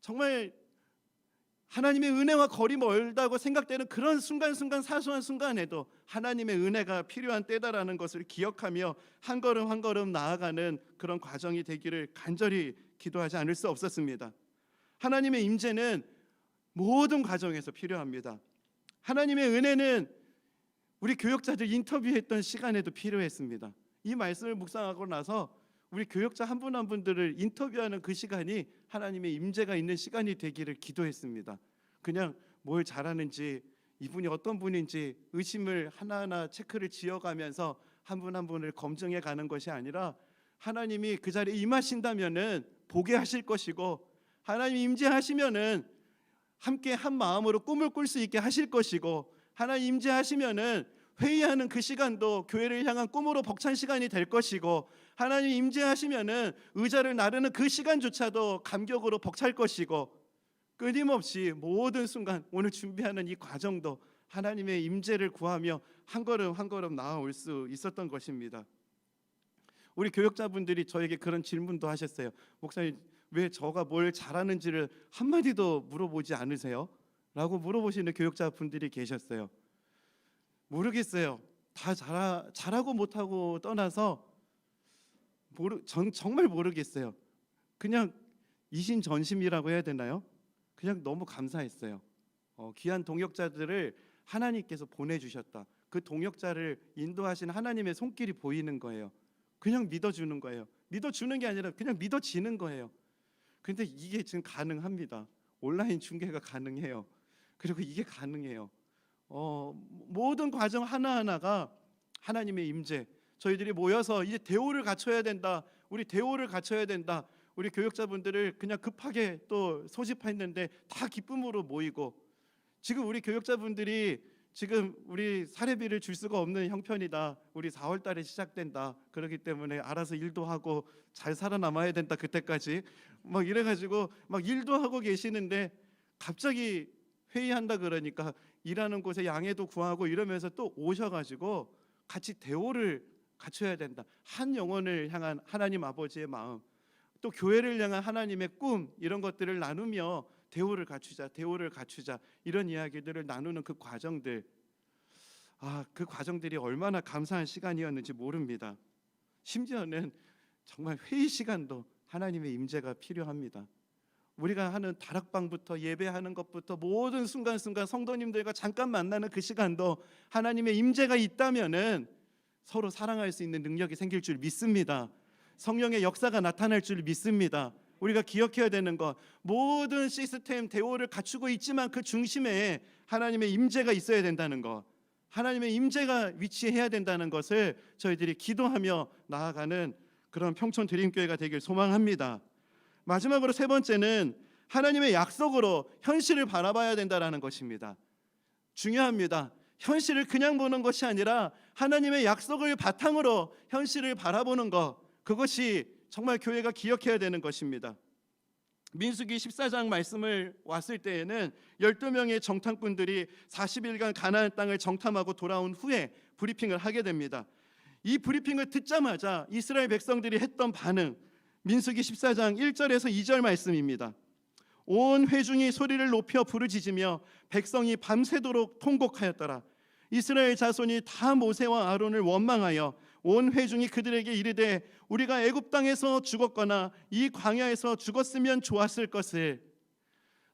정말 하나님의 은혜와 거리 멀다고 생각되는 그런 순간순간 사소한 순간에도 하나님의 은혜가 필요한 때다라는 것을 기억하며 한 걸음 한 걸음 나아가는 그런 과정이 되기를 간절히 기도하지 않을 수 없었습니다. 하나님의 임재는 모든 과정에서 필요합니다. 하나님의 은혜는 우리 교역자들 인터뷰했던 시간에도 필요했습니다. 이 말씀을 묵상하고 나서 우리 교역자 한 분 한 분들을 인터뷰하는 그 시간이 하나님의 임재가 있는 시간이 되기를 기도했습니다. 그냥 뭘 잘하는지, 이분이 어떤 분인지 의심을 하나하나 체크를 지어가면서 한 분 한 분을 검증해 가는 것이 아니라 하나님이 그 자리에 임하신다면은 보게 하실 것이고, 하나님 임재하시면은 함께 한 마음으로 꿈을 꿀 수 있게 하실 것이고, 하나님 임재하시면은 회의하는 그 시간도 교회를 향한 꿈으로 벅찬 시간이 될 것이고, 하나님 임재하시면은 의자를 나르는 그 시간조차도 감격으로 벅찰 것이고, 끊임없이 모든 순간 오늘 준비하는 이 과정도 하나님의 임재를 구하며 한 걸음 한 걸음 나아올 수 있었던 것입니다. 우리 교역자분들이 저에게 그런 질문도 하셨어요. 목사님, 왜 저가 뭘 잘하는지를 한마디도 물어보지 않으세요? 라고 물어보시는 교역자분들이 계셨어요. 모르겠어요. 다 잘하고 못하고 떠나서 정말 모르겠어요. 그냥 이신전심이라고 해야 되나요? 그냥 너무 감사했어요. 귀한 동역자들을 하나님께서 보내주셨다. 그 동역자를 인도하신 하나님의 손길이 보이는 거예요. 그냥 믿어주는 거예요. 믿어주는 게 아니라 그냥 믿어지는 거예요. 그런데 이게 지금 가능합니다. 온라인 중계가 가능해요. 그리고 이게 가능해요. 모든 과정 하나하나가 하나님의 임재. 저희들이 모여서 이제 대오를 갖춰야 된다. 우리 대오를 갖춰야 된다. 우리 교역자분들을 그냥 급하게 또 소집했는데 다 기쁨으로 모이고, 지금 우리 교역자분들이 지금 우리 사례비를 줄 수가 없는 형편이다. 우리 4월 달에 시작된다. 그렇기 때문에 알아서 일도 하고 잘 살아남아야 된다. 그때까지 막 이래가지고 막 일도 하고 계시는데 갑자기 회의한다 그러니까 일하는 곳에 양해도 구하고 이러면서 또 오셔가지고 같이 대오를 갖춰야 된다. 한 영혼을 향한 하나님 아버지의 마음, 또 교회를 향한 하나님의 꿈, 이런 것들을 나누며 대오를 갖추자, 대오를 갖추자, 이런 이야기들을 나누는 그 과정들, 그 과정들이 얼마나 감사한 시간이었는지 모릅니다. 심지어는 정말 회의 시간도 하나님의 임재가 필요합니다. 우리가 하는 다락방부터 예배하는 것부터 모든 순간순간 성도님들과 잠깐 만나는 그 시간도 하나님의 임재가 있다면은 서로 사랑할 수 있는 능력이 생길 줄 믿습니다. 성령의 역사가 나타날 줄 믿습니다. 우리가 기억해야 되는 것, 모든 시스템 대오를 갖추고 있지만 그 중심에 하나님의 임재가 있어야 된다는 것, 하나님의 임재가 위치해야 된다는 것을 저희들이 기도하며 나아가는 그런 평촌 드림교회가 되길 소망합니다. 마지막으로 세 번째는 하나님의 약속으로 현실을 바라봐야 된다는 것입니다. 중요합니다. 현실을 그냥 보는 것이 아니라 하나님의 약속을 바탕으로 현실을 바라보는 것, 그것이 정말 교회가 기억해야 되는 것입니다. 민수기 14장 말씀을 왔을 때에는 12명의 정탐꾼들이 40일간 가나안 땅을 정탐하고 돌아온 후에 브리핑을 하게 됩니다. 이 브리핑을 듣자마자 이스라엘 백성들이 했던 반응, 민수기 14장 1절에서 2절 말씀입니다. 온 회중이 소리를 높여 부르짖으며 백성이 밤새도록 통곡하였더라. 이스라엘 자손이 다 모세와 아론을 원망하여 온 회중이 그들에게 이르되 우리가 애굽 땅에서 죽었거나 이 광야에서 죽었으면 좋았을 것을.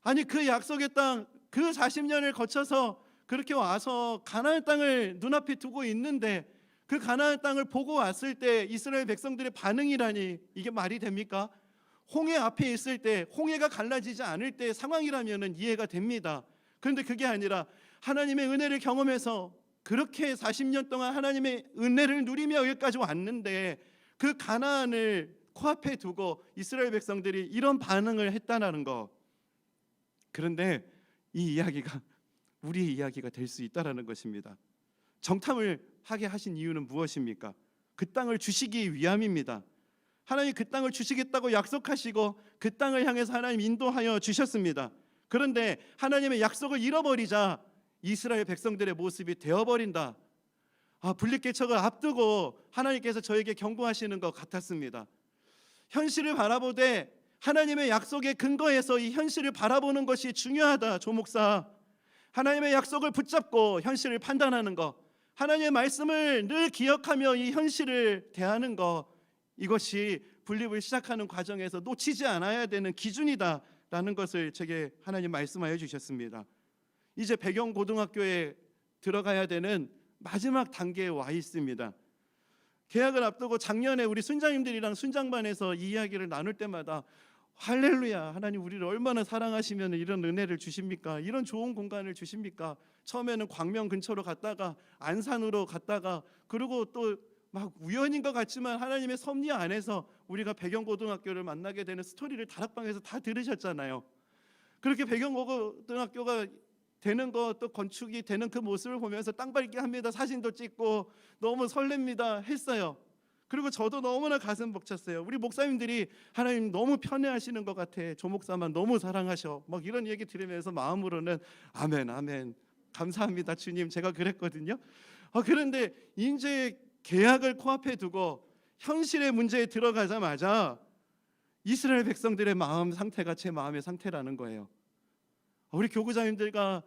아니, 그 약속의 땅, 그 40년을 거쳐서 그렇게 와서 가나안 땅을 눈앞에 두고 있는데 그 가나안 땅을 보고 왔을 때 이스라엘 백성들의 반응이라니, 이게 말이 됩니까? 홍해 앞에 있을 때, 홍해가 갈라지지 않을 때 상황이라면 이해가 됩니다. 그런데 그게 아니라 하나님의 은혜를 경험해서 그렇게 40년 동안 하나님의 은혜를 누리며 여기까지 왔는데 그 가나안을 코앞에 두고 이스라엘 백성들이 이런 반응을 했다는 거. 그런데 이 이야기가 우리의 이야기가 될 수 있다는 것입니다. 정탐을 하게 하신 이유는 무엇입니까? 그 땅을 주시기 위함입니다. 하나님 그 땅을 주시겠다고 약속하시고 그 땅을 향해서 하나님 인도하여 주셨습니다. 그런데 하나님의 약속을 잃어버리자 이스라엘 백성들의 모습이 되어버린다. 분리개척을 앞두고 하나님께서 저에게 경고하시는 것 같았습니다. 현실을 바라보되 하나님의 약속에 근거해서 이 현실을 바라보는 것이 중요하다. 조 목사, 하나님의 약속을 붙잡고 현실을 판단하는 것, 하나님의 말씀을 늘 기억하며 이 현실을 대하는 것, 이것이 분립을 시작하는 과정에서 놓치지 않아야 되는 기준이다라는 것을 제게 하나님 말씀하여 주셨습니다. 이제 배경고등학교에 들어가야 되는 마지막 단계에 와 있습니다. 개학을 앞두고 작년에 우리 순장님들이랑 순장반에서 이 이야기를 나눌 때마다 할렐루야, 하나님 우리를 얼마나 사랑하시면 이런 은혜를 주십니까? 이런 좋은 공간을 주십니까? 처음에는 광명 근처로 갔다가 안산으로 갔다가 그리고 또 막 우연인 것 같지만 하나님의 섭리 안에서 우리가 배경고등학교를 만나게 되는 스토리를 다락방에서 다 들으셨잖아요. 그렇게 배경고등학교가 되는 거, 또 건축이 되는 그 모습을 보면서 땅밟기 합니다. 사진도 찍고 너무 설렙니다 했어요. 그리고 저도 너무나 가슴 벅찼어요. 우리 목사님들이 하나님 너무 편애하시는 것 같아, 조 목사만 너무 사랑하셔, 막 이런 얘기 들으면서 마음으로는 아멘 아멘 감사합니다 주님, 제가 그랬거든요. 그런데 이제 계약을 코앞에 두고 현실의 문제에 들어가자마자 이스라엘 백성들의 마음 상태가 제 마음의 상태라는 거예요. 우리 교구자님들과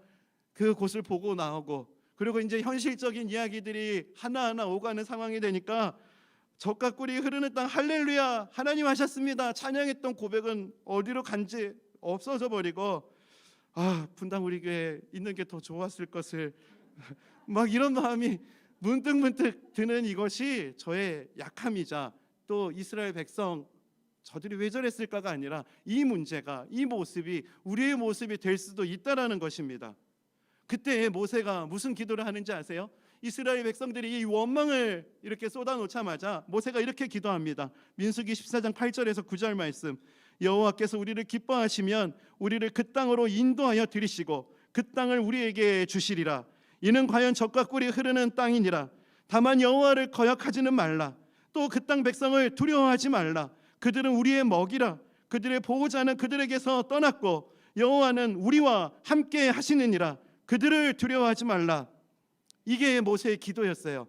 그 곳을 보고 나오고, 그리고 이제 현실적인 이야기들이 하나하나 오가는 상황이 되니까 젖과 꿀이 흐르는 땅 할렐루야 하나님 하셨습니다 찬양했던 고백은 어디로 간지 없어져 버리고, 분당 우리 교회에 있는 게 더 좋았을 것을 막 이런 마음이 문득 드는 이것이 저의 약함이자 또 이스라엘 백성 저들이 왜 저랬을까가 아니라 이 문제가, 이 모습이 우리의 모습이 될 수도 있다라는 것입니다. 그때 모세가 무슨 기도를 하는지 아세요? 이스라엘 백성들이 이 원망을 이렇게 쏟아놓자마자 모세가 이렇게 기도합니다. 민수기 14장 8절에서 9절 말씀. 여호와께서 우리를 기뻐하시면 우리를 그 땅으로 인도하여 들이시고 그 땅을 우리에게 주시리라. 이는 과연 젖과 꿀이 흐르는 땅이니라. 다만 여호와를 거역하지는 말라. 또 그 땅 백성을 두려워하지 말라. 그들은 우리의 먹이라. 그들의 보호자는 그들에게서 떠났고 여호와는 우리와 함께 하시느니라. 그들을 두려워하지 말라. 이게 모세의 기도였어요.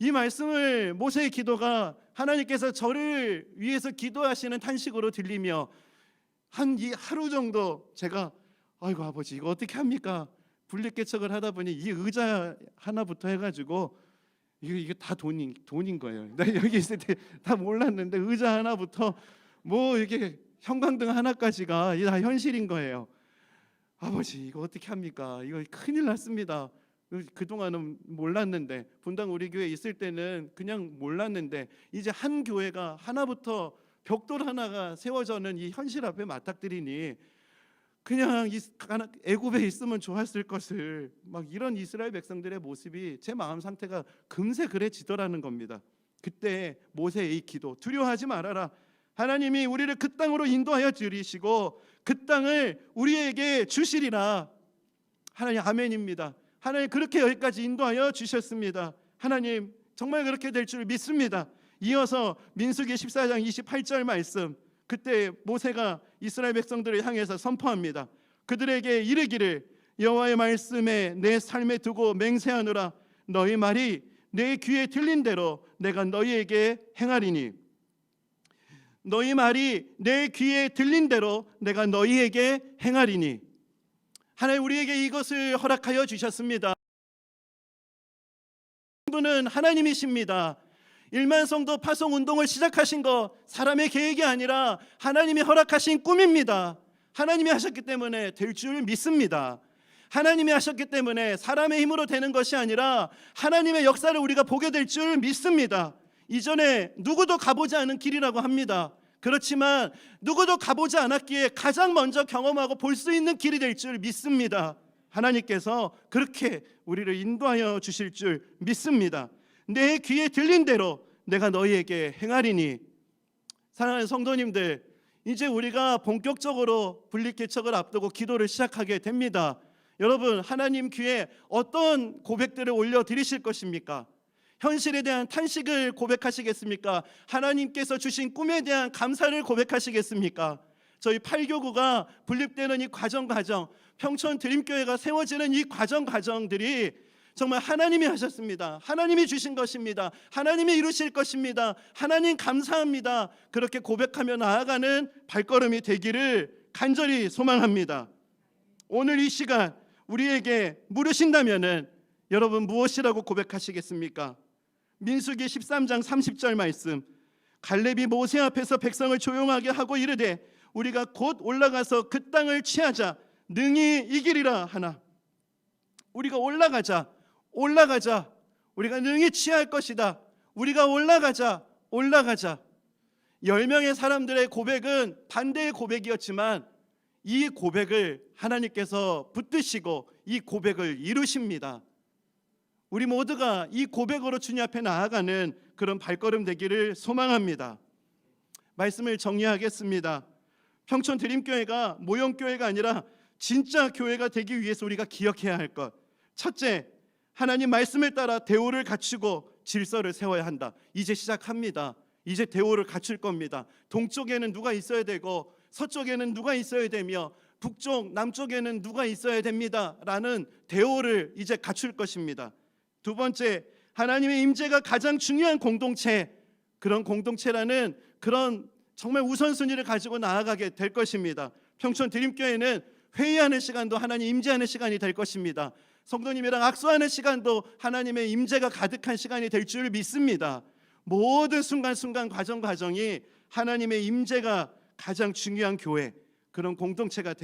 이 말씀을, 모세의 기도가 하나님께서 저를 위해서 기도하시는 탄식으로 들리며 이 하루 정도 제가 아이고 아버지 이거 어떻게 합니까? 분리개척을 하다 보니 이 의자 하나부터 해가지고 이게 다 돈인 거예요. 나 여기 있을 때 다 몰랐는데 의자 하나부터 뭐 이게 형광등 하나까지가 다 현실인 거예요. 아버지 이거 어떻게 합니까? 이거 큰일 났습니다. 그동안은 몰랐는데, 분당 우리 교회 있을 때는 그냥 몰랐는데 이제 한 교회가 하나부터 벽돌 하나가 세워져는 이 현실 앞에 맞닥뜨리니 그냥 애굽에 있으면 좋았을 것을, 막 이런 이스라엘 백성들의 모습이 제 마음 상태가 금세 그래지더라는 겁니다. 그때 모세의 이 기도, 두려워하지 말아라. 하나님이 우리를 그 땅으로 인도하여 들이시고 그 땅을 우리에게 주시리라. 하나님 아멘입니다. 하나님 그렇게 여기까지 인도하여 주셨습니다. 하나님 정말 그렇게 될 줄 믿습니다. 이어서 민수기 14장 28절 말씀, 그때 모세가 이스라엘 백성들을 향해서 선포합니다. 그들에게 이르기를 여호와의 말씀에 내 삶에 두고 맹세하노라. 너희 말이 내 귀에 들린 대로 내가 너희에게 행하리니. 너희 말이 내 귀에 들린 대로 내가 너희에게 행하리니. 하나님 우리에게 이것을 허락하여 주셨습니다. 분은 하나님이십니다. 1만 성도 파송 운동을 시작하신 거 사람의 계획이 아니라 하나님이 허락하신 꿈입니다. 하나님이 하셨기 때문에 될 줄 믿습니다. 하나님이 하셨기 때문에 사람의 힘으로 되는 것이 아니라 하나님의 역사를 우리가 보게 될 줄 믿습니다. 이전에 누구도 가보지 않은 길이라고 합니다. 그렇지만 누구도 가보지 않았기에 가장 먼저 경험하고 볼 수 있는 길이 될 줄 믿습니다. 하나님께서 그렇게 우리를 인도하여 주실 줄 믿습니다. 내 귀에 들린 대로 내가 너희에게 행하리니. 사랑하는 성도님들, 이제 우리가 본격적으로 분리개척을 앞두고 기도를 시작하게 됩니다. 여러분, 하나님 귀에 어떤 고백들을 올려드리실 것입니까? 현실에 대한 탄식을 고백하시겠습니까? 하나님께서 주신 꿈에 대한 감사를 고백하시겠습니까? 저희 8교구가 분립되는 이 과정, 평촌 드림교회가 세워지는 이 과정들이 정말 하나님이 하셨습니다. 하나님이 주신 것입니다. 하나님이 이루실 것입니다. 하나님 감사합니다. 그렇게 고백하며 나아가는 발걸음이 되기를 간절히 소망합니다. 오늘 이 시간 우리에게 물으신다면은 여러분 무엇이라고 고백하시겠습니까? 민수기 13장 30절 말씀, 갈렙이 모세 앞에서 백성을 조용하게 하고 이르되 우리가 곧 올라가서 그 땅을 취하자 능히 이기리라 하나. 우리가 올라가자. 우리가 능히 취할 것이다. 우리가 올라가자. 10명의 사람들의 고백은 반대의 고백이었지만 이 고백을 하나님께서 붙드시고 이 고백을 이루십니다. 우리 모두가 이 고백으로 주님 앞에 나아가는 그런 발걸음 되기를 소망합니다. 말씀을 정리하겠습니다. 평촌 드림교회가 모형교회가 아니라 진짜 교회가 되기 위해서 우리가 기억해야 할 것, 첫째, 하나님 말씀을 따라 대오를 갖추고 질서를 세워야 한다. 이제 시작합니다. 이제 대오를 갖출 겁니다. 동쪽에는 누가 있어야 되고 서쪽에는 누가 있어야 되며 북쪽, 남쪽에는 누가 있어야 됩니다 라는 대오를 이제 갖출 것입니다. 두 번째, 하나님의 임재가 가장 중요한 공동체, 그런 공동체라는 그런 정말 우선순위를 가지고 나아가게 될 것입니다. 평촌 드림교회는 회의하는 시간도 하나님 임재하는 시간이 될 것입니다. 성도님이랑 악수하는 시간도 하나님의 임재가 가득한 시간이 될 줄 믿습니다. 모든 순간순간 과정이 하나님의 임재가 가장 중요한 교회, 그런 공동체가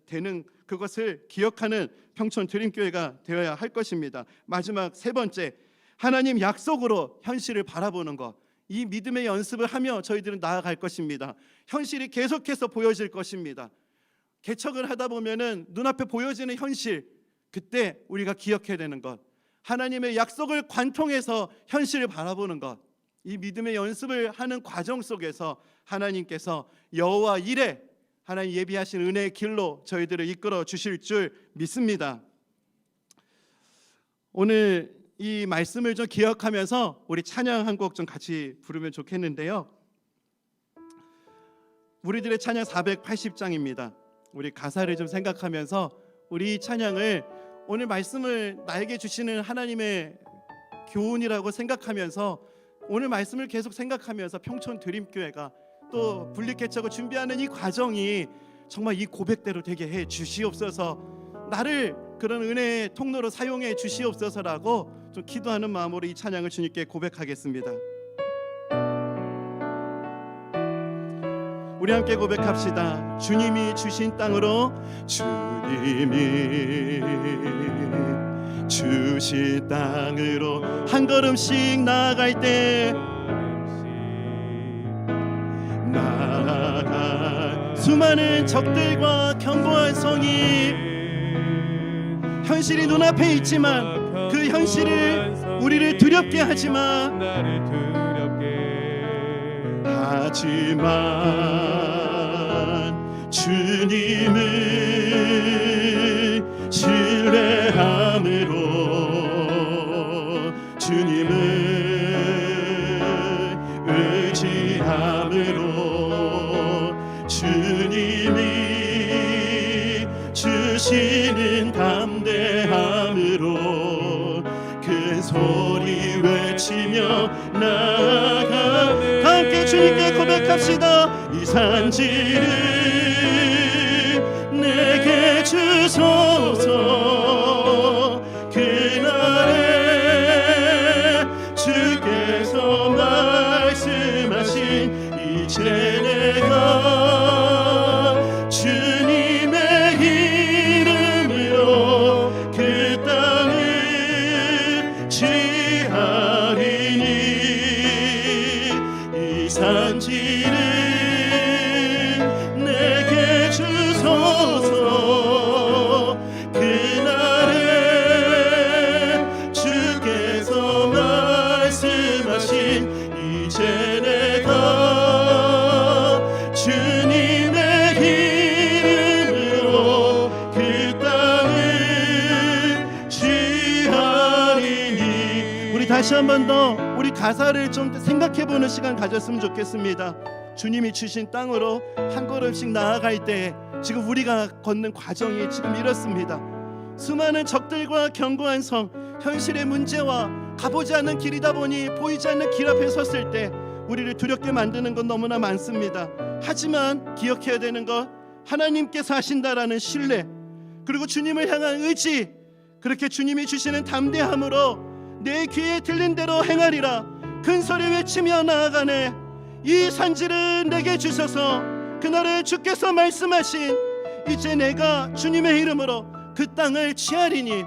되는 그것을 기억하는 평촌 드림교회가 되어야 할 것입니다. 마지막 세 번째, 하나님 약속으로 현실을 바라보는 것, 이 믿음의 연습을 하며 저희들은 나아갈 것입니다. 현실이 계속해서 보여질 것입니다. 개척을 하다 보면은 눈앞에 보여지는 현실, 그때 우리가 기억해야 되는 것, 하나님의 약속을 관통해서 현실을 바라보는 것, 이 믿음의 연습을 하는 과정 속에서 하나님께서 여호와 이레, 하나님 예비하신 은혜의 길로 저희들을 이끌어 주실 줄 믿습니다. 오늘 이 말씀을 좀 기억하면서 우리 찬양 한 곡 좀 같이 부르면 좋겠는데요. 우리들의 찬양 480장입니다. 우리 가사를 좀 생각하면서 우리 찬양을, 오늘 말씀을 나에게 주시는 하나님의 교훈이라고 생각하면서 오늘 말씀을 계속 생각하면서 평촌 드림교회가 또 분립개척을 준비하는 이 과정이 정말 이 고백대로 되게 해 주시옵소서, 나를 그런 은혜의 통로로 사용해 주시옵소서라고 좀 기도하는 마음으로 이 찬양을 주님께 고백하겠습니다. 우리 함께 고백합시다. 주님이 주신 땅으로, 주님이 주신 땅으로 한 걸음씩 나아갈 때, 나아갈 수많은 적들과 견고한 성이, 현실이 눈앞에 있지만 그 현실을 우리를 두렵게 하지만 주님을 신뢰함으로, 주님을 의지함으로, 주님이 주시는 담대함으로 큰 소리 외치며 나아가, 함께 주님께 고백합시다. 이 산지를 내게 주소서, 그날에 주께서 말씀하신 이제 내가 주님의 이름으로 그 땅을 취하리니, 이 산지를 내게 주소서, 그날에 주께서 말씀하신 이제 내가 주님의 이름으로 그 땅을 취하리니. 우리 다시 한 번 더 우리 가사를 좀 생각해보는 시간 가졌으면 좋겠습니다. 주님이 주신 땅으로 한 걸음씩 나아갈 때 지금 우리가 걷는 과정이 지금 이렇습니다. 수많은 적들과 견고한 성, 현실의 문제와 가보지 않는 길이다 보니 보이지 않는 길 앞에 섰을 때 우리를 두렵게 만드는 건 너무나 많습니다. 하지만 기억해야 되는 것, 하나님께서 하신다라는 신뢰, 그리고 주님을 향한 의지, 그렇게 주님이 주시는 담대함으로 내 귀에 들린 대로 행하리라 큰 소리 외치며 나아가네. 이 산지를 내게 주셔서 그날에 주께서 말씀하신 이제 내가 주님의 이름으로 그 땅을 취하리니.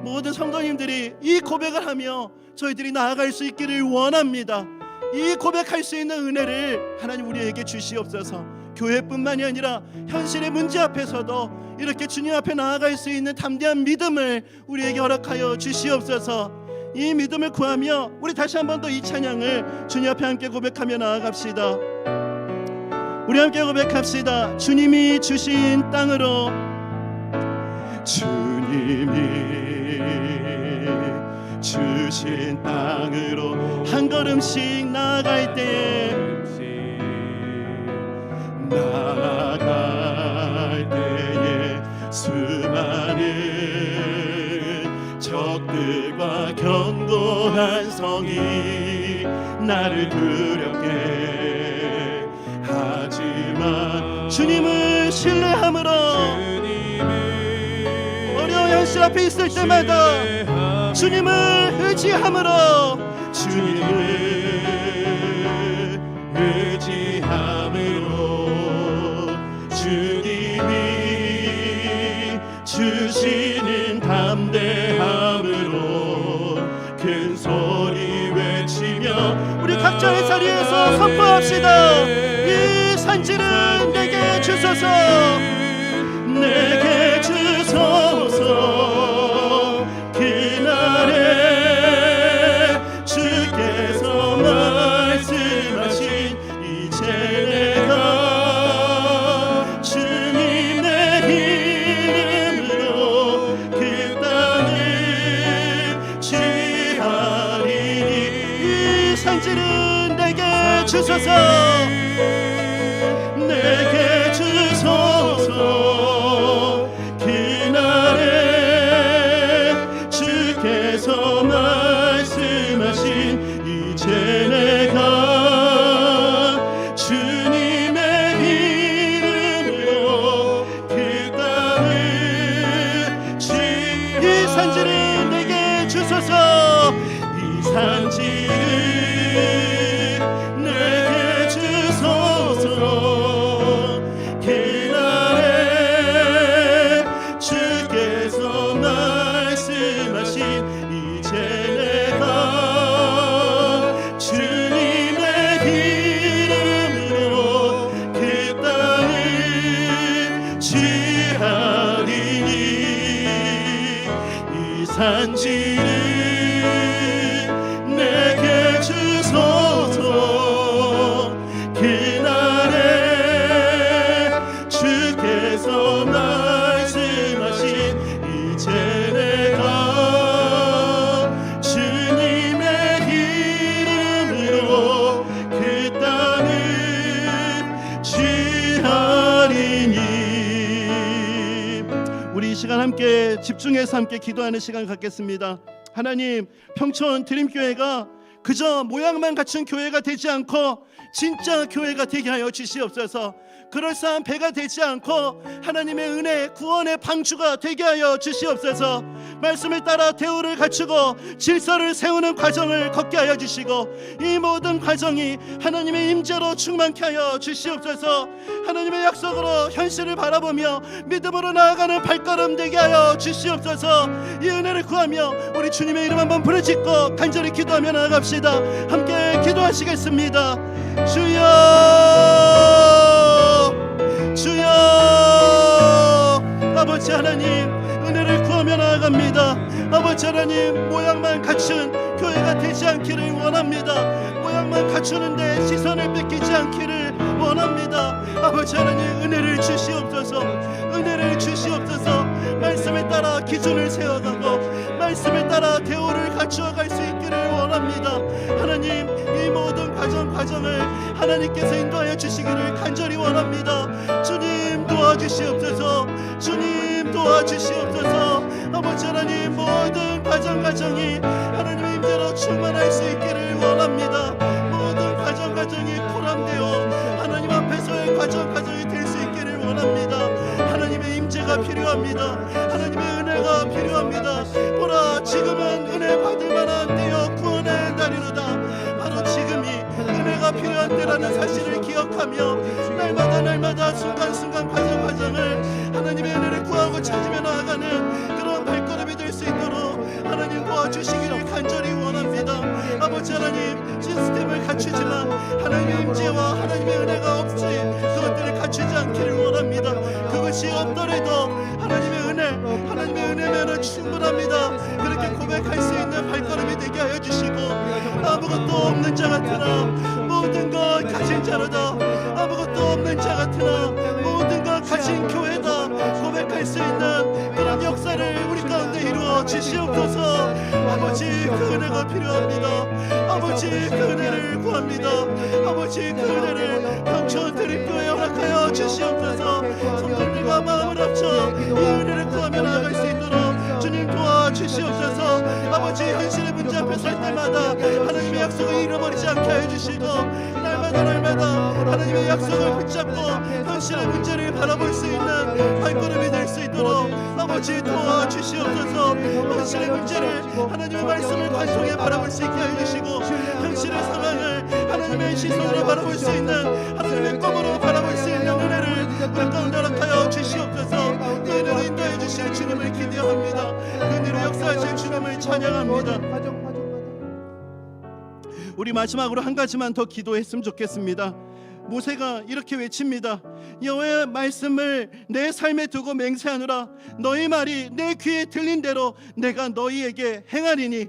모든 성도님들이 이 고백을 하며 저희들이 나아갈 수 있기를 원합니다. 이 고백할 수 있는 은혜를 하나님 우리에게 주시옵소서. 교회뿐만이 아니라 현실의 문제 앞에서도 이렇게 주님 앞에 나아갈 수 있는 담대한 믿음을 우리에게 허락하여 주시옵소서. 이 믿음을 구하며 우리 다시 한 번 더 이 찬양을 주님 앞에 함께 고백하며 나아갑시다. 우리 함께 고백합시다. 주님이 주신 땅으로, 주님이 주신 땅으로 한 걸음씩 나아갈 때에, 나아갈 때에 수많은 적들과 견고한 성이 나를 두렵게 하지만 주님을 신뢰함으로, 어려운 현실 앞에 있을 때마다 주님을 의지함으로, 주님을 의지함으로, 주님이 주시는 담대함으로 큰 소리 외치며 우리 각자의 자리에서 선포합시다. 이 산지를 내게 주소서, 내게 주소서. 그날에 주께서 말씀하신 이제 내가 주님 내 이름으로 그 땅을 취하리니, 이 산지를 내게 주소서, 내게 주소서. 그날에 주께서 말씀하신 이제 내가 주님의 이름으로 그 땅을 이 산지를 내게 주소서, 이 산지를 내게 주소서. 그날에 주께서 말씀하신 이제 내가 주님의 이름으로 그 땅을 취하리니, 이 산지를 내게 주소서. 그날에 주께서 말씀하신 이제 내가 주님의 이름으로 그 땅을 취하리니. 우리 이 시간 함께 집중해서 함께 기도하는 시간 갖겠습니다. 하나님, 평촌 드림교회가 그저 모양만 갖춘 교회가 되지 않고 진짜 교회가 되게 하여 주시옵소서. 그럴싸한 배가 되지 않고 하나님의 은혜 구원의 방주가 되게 하여 주시옵소서. 말씀을 따라 대우를 갖추고 질서를 세우는 과정을 걷게 하여 주시고, 이 모든 과정이 하나님의 임재로 충만케 하여 주시옵소서. 하나님의 약속으로 현실을 바라보며 믿음으로 나아가는 발걸음 되게 하여 주시옵소서. 이 은혜를 구하며 우리 주님의 이름 한번 부르짖고 간절히 기도하며 나아갑시다. 함께 기도하시겠습니다. 주여, 주여. 아버지 하나님, 은혜를 구하며 나아갑니다. 아버지 하나님, 모양만 갖춘 교회가 되지 않기를 원합니다. 모양만 갖추는데 시선을 뺏기지 않기를 원합니다. 아버지 하나님, 은혜를 주시옵소서. 은혜를 주시옵소서. 말씀에 따라 기준을 세워가고 말씀에 따라 대우를 갖추어갈 수 있기를 원합니다. 하나님, 이 모든 과정을 하나님께서 인도하여 주시기를 간절히 원합니다. 주님 도와주시옵소서. 주님 도와주시옵소서. 아버지 하나님, 모든 과정이 하나님의 임재로 충만할 수 있기를 원합니다. 모든 과정이 포함되어 하나님 앞에서의 과정이 될 수 있기를 원합니다. 하나님의 임재가 필요합니다. 하나님의 은혜가 필요합니다. 보라, 지금은 은혜 받을 만한 때요 구원의 날이로다. 바로 지금이 은혜가 필요한 때라는 사실을 기억하며 날마다 순간순간 과정을 하나님의 은혜를 구하고 찾으며 나아가는 그런 발걸음이 될 수 있도록 하나님 도와주시기를 간절히 원합니다. 아버지 하나님, 시스템을 갖추지만 하나님의 임재와 하나님의 은혜가 없이 그것들을 갖추지 않기를 원합니다. 그것이 없더라도 하나님의 은혜면은 충분합니다. 그렇게 고백할 수 있는 발걸음이 되기 되게 하여 주시고 아무것도 없는 자 같으나 모든 것 가진 자로다 아무것도 없는 자 같으나 모든 것 가진 교회다 고백할 수 있는 그런 역사를 우리 가운데 이루어 주시옵소서. 아버지 그 은혜가 필요합니다. 아버지 그 은혜를 구합니다. 아버지 그 은혜를 평촌 드림교회에 허락하여 주시옵소서. 성도님과 마음을 합쳐 이 은혜를 구하며 나아갈 수 있도록 주님 도와주시옵소서. 아버지 현실의 문제 앞에 설 때마다 하나님의 약속을 잃어버리지 않게 해주시고 날마다 하나님의 약속을 붙잡고 현실의 문제를 바라볼 수 있는 발걸음이 될 수 있도록 아버지 도와주시옵소서. 현실의 문제를 하나님의 말씀을 관통해 바라볼 수 있게 해주시고 현실의 상황을 하나님의 시선으로 바라볼 수 있는 하나님의 꿈으로 바라볼 수 있는 은혜를 우리 가운데 허락하여 주시옵소서. 그 은혜로 인도해 주실 주님을 기대합니다. 그 은혜로 역사하실 주님을 찬양합니다. 우리 마지막으로 한 가지만 더 기도했으면 좋겠습니다. 모세가 이렇게 외칩니다. 여호와의 말씀을 내 삶에 두고 맹세하노라. 너희 말이 내 귀에 들린 대로 내가 너희에게 행하리니.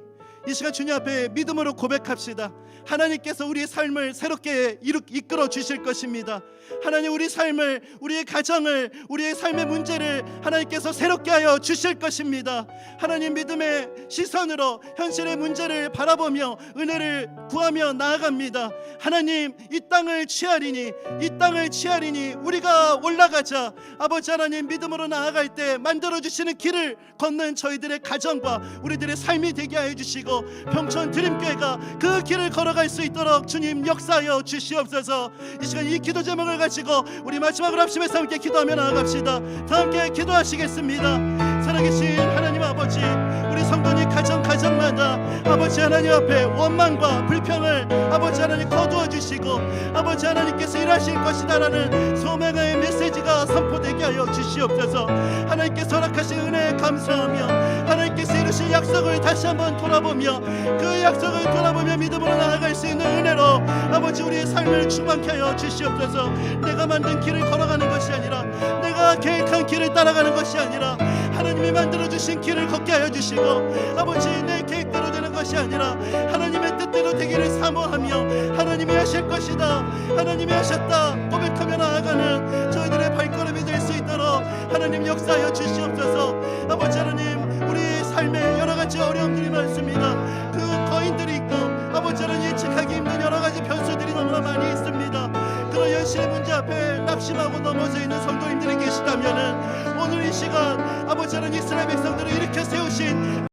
이 시간 주님 앞에 믿음으로 고백합시다. 하나님께서 우리의 삶을 새롭게 이끌어 주실 것입니다. 하나님 우리 삶을, 우리의 가정을, 우리의 삶의 문제를 하나님께서 새롭게 하여 주실 것입니다. 하나님 믿음의 시선으로 현실의 문제를 바라보며 은혜를 구하며 나아갑니다. 하나님 이 땅을 취하리니 우리가 올라가자. 아버지 하나님 믿음으로 나아갈 때 만들어주시는 길을 걷는 저희들의 가정과 우리들의 삶이 되게 하여 주시고 평촌 드림교회가 그 길을 걸어갈 수 있도록 주님 역사하여 주시옵소서. 이 시간 이 기도 제목을 가지고 우리 마지막으로 합심해서 함께 기도하며 나아갑시다. 다 함께 기도하시겠습니다. 살아계신 하나님 아버지, 우리 성도님 가정마다 아버지 하나님 앞에 원망과 불평을 아버지 하나님 거두어 주시고 아버지 하나님께서 일하실 것이다라는 소명의 메시지가 선포되게 하여 주시옵소서. 하나님께서 허락하신 은혜에 감사하며 하나님께서 이루신 약속을 다시 한번 돌아보며 그 약속을 돌아보며 믿음으로 나아갈 수 있는 은혜로 아버지 우리의 삶을 충만케 하여 주시옵소서. 내가 만든 길을 걸어가는 것이 아니라 내가 계획한 길을 따라가는 것이 아니라 하나님이 만들어주신 길을 걷게 하여 주시고 아버지 내 계획대로 되는 것이 아니라 하나님의 뜻대로 되기를 사모하며 하나님이 하실 것이다, 하나님이 하셨다 고백하며 나아가는 저희들의 발걸음이 될 수 있도록 하나님 역사하여 주시옵소서. 아버지 하나님 우리 삶에 여러 가지 어려움들이 많습니다. 그 거인들이 있고 아버지 하나님 예측하기 힘든 여러 가지 변수들이 너무나 많이 있습니다. 그런 현실의 문제 앞에 낙심하고 넘어져 있는 성도님들이 계시다면 오늘 이 시간 아버지 하나님 이스라엘 백성들을 일으켜 세우신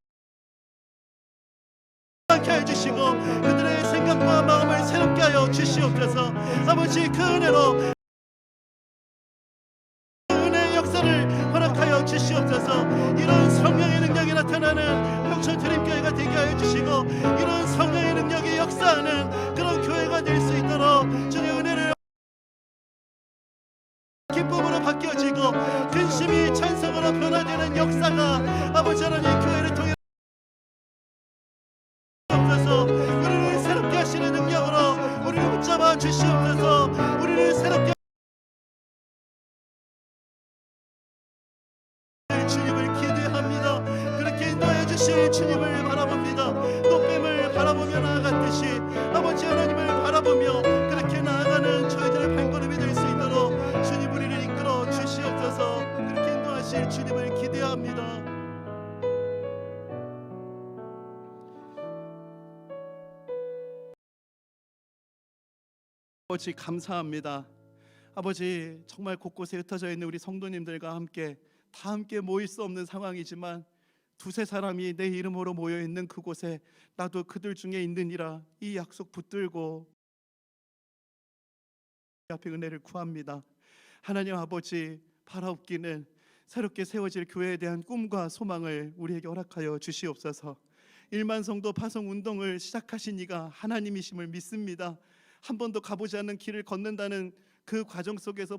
하게 해주시고 그들의 생각과 마음을 새롭게 하여 주시옵소서. 아버지 그 은혜로 은혜의 역사를 허락하여 주시옵소서. 이런 성령의 능력이 나타나는 평촌 드림교회가 되게 하여 주시고 이런 성령의 능력이 역사하는 그런 교회가 될 수 있도록 주님의 은혜를 기쁨으로 바뀌어지고 근심이 찬성으로 변화되는 역사가 아버지 하나님 교회를 통해 우리를 새롭게 하시는 능력으로 우리를 붙잡아 주시옵소서. 우리를 새롭게 주님을 기대합니다. 그렇게 인도해 주실 주님을 바라봅니다. 꽃뱀을 바라보며 나아갔듯이 아버지 하나님을 바라보며 그렇게 나아가는 저희들의 발걸음이 될 수 있도록 주님 우리를 이끌어 주시옵소서. 그렇게 인도하실 주님을 기대합니다. 아버지 감사합니다. 아버지 정말 곳곳에 흩어져 있는 우리 성도님들과 함께 다 함께 모일 수 없는 상황이지만 두세 사람이 내 이름으로 모여 있는 그곳에 나도 그들 중에 있느니라 이 약속 붙들고 앞에 은혜를 구합니다. 하나님 아버지 바라옵기는 새롭게 세워질 교회에 대한 꿈과 소망을 우리에게 허락하여 주시옵소서. 1만 성도 파송 운동을 시작하신 이가 하나님이심을 믿습니다. 한 번도 가보지 않는 길을 걷는다는 그 과정 속에서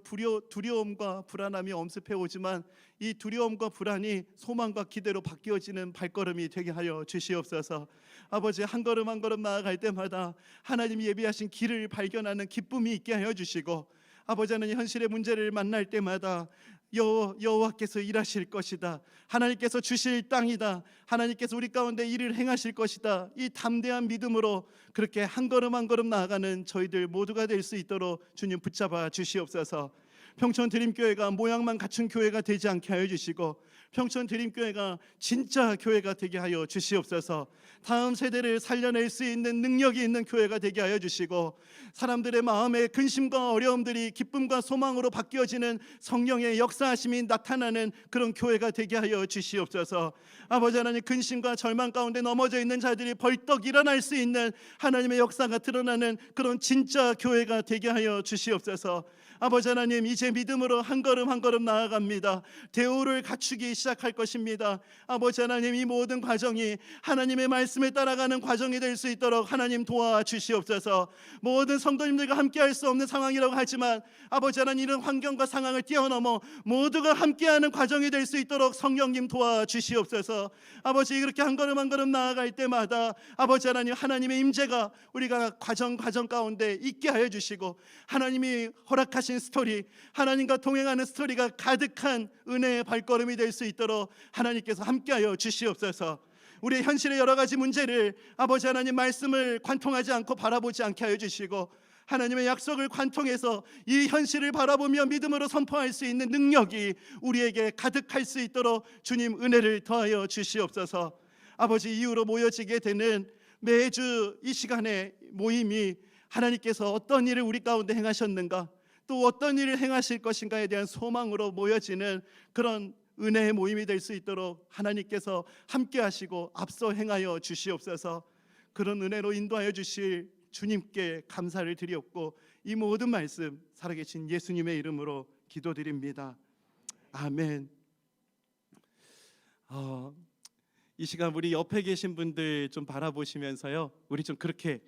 두려움과 불안함이 엄습해 오지만 이 두려움과 불안이 소망과 기대로 바뀌어지는 발걸음이 되게 하여 주시옵소서. 아버지 한 걸음 한 걸음 나아갈 때마다 하나님이 예비하신 길을 발견하는 기쁨이 있게 하여 주시고 아버지 하나님 현실의 문제를 만날 때마다 여호와께서 일하실 것이다. 하나님께서 주실 땅이다. 하나님께서 우리 가운데 일을 행하실 것이다. 이 담대한 믿음으로 그렇게 한 걸음 한 걸음 나아가는 저희들 모두가 될 수 있도록 주님 붙잡아 주시옵소서. 평촌 드림교회가 모양만 갖춘 교회가 되지 않게 하여 주시고, 평촌 드림교회가 진짜 교회가 되게 하여 주시옵소서. 다음 세대를 살려낼 수 있는 능력이 있는 교회가 되게 하여 주시고, 사람들의 마음의 근심과 어려움들이 기쁨과 소망으로 바뀌어지는 성령의 역사하심이 나타나는 그런 교회가 되게 하여 주시옵소서. 아버지 하나님, 근심과 절망 가운데 넘어져 있는 자들이 벌떡 일어날 수 있는 하나님의 역사가 드러나는 그런 진짜 교회가 되게 하여 주시옵소서. 아버지 하나님, 이제 믿음으로 한 걸음 한 걸음 나아갑니다. 대우를 갖추기 시작할 것입니다. 아버지 하나님, 이 모든 과정이 하나님의 말씀에 따라가는 과정이 될 수 있도록 하나님 도와주시옵소서. 모든 성도님들과 함께할 수 없는 상황이라고 하지만 아버지 하나님, 이런 환경과 상황을 뛰어넘어 모두가 함께하는 과정이 될 수 있도록 성령님 도와주시옵소서. 아버지, 이렇게 한 걸음 한 걸음 나아갈 때마다 아버지 하나님, 하나님의 임재가 우리가 과정 가운데 있게 하여 주시고, 하나님이 허락하신 스토리, 하나님과 동행하는 스토리가 가득한 은혜의 발걸음이 될 수 있도록 하나님께서 함께하여 주시옵소서. 우리의 현실의 여러 가지 문제를 아버지 하나님 말씀을 관통하지 않고 바라보지 않게 하여 주시고, 하나님의 약속을 관통해서 이 현실을 바라보며 믿음으로 선포할 수 있는 능력이 우리에게 가득할 수 있도록 주님 은혜를 더하여 주시옵소서. 아버지, 이후로 모여지게 되는 매주 이 시간의 모임이 하나님께서 어떤 일을 우리 가운데 행하셨는가, 또 어떤 일을 행하실 것인가에 대한 소망으로 모여지는 그런 은혜의 모임이 될 수 있도록 하나님께서 함께 하시고 앞서 행하여 주시옵소서. 그런 은혜로 인도하여 주실 주님께 감사를 드리옵고, 이 모든 말씀 살아계신 예수님의 이름으로 기도드립니다. 아멘. 이 시간 우리 옆에 계신 분들 좀 바라보시면서요, 우리 좀 그렇게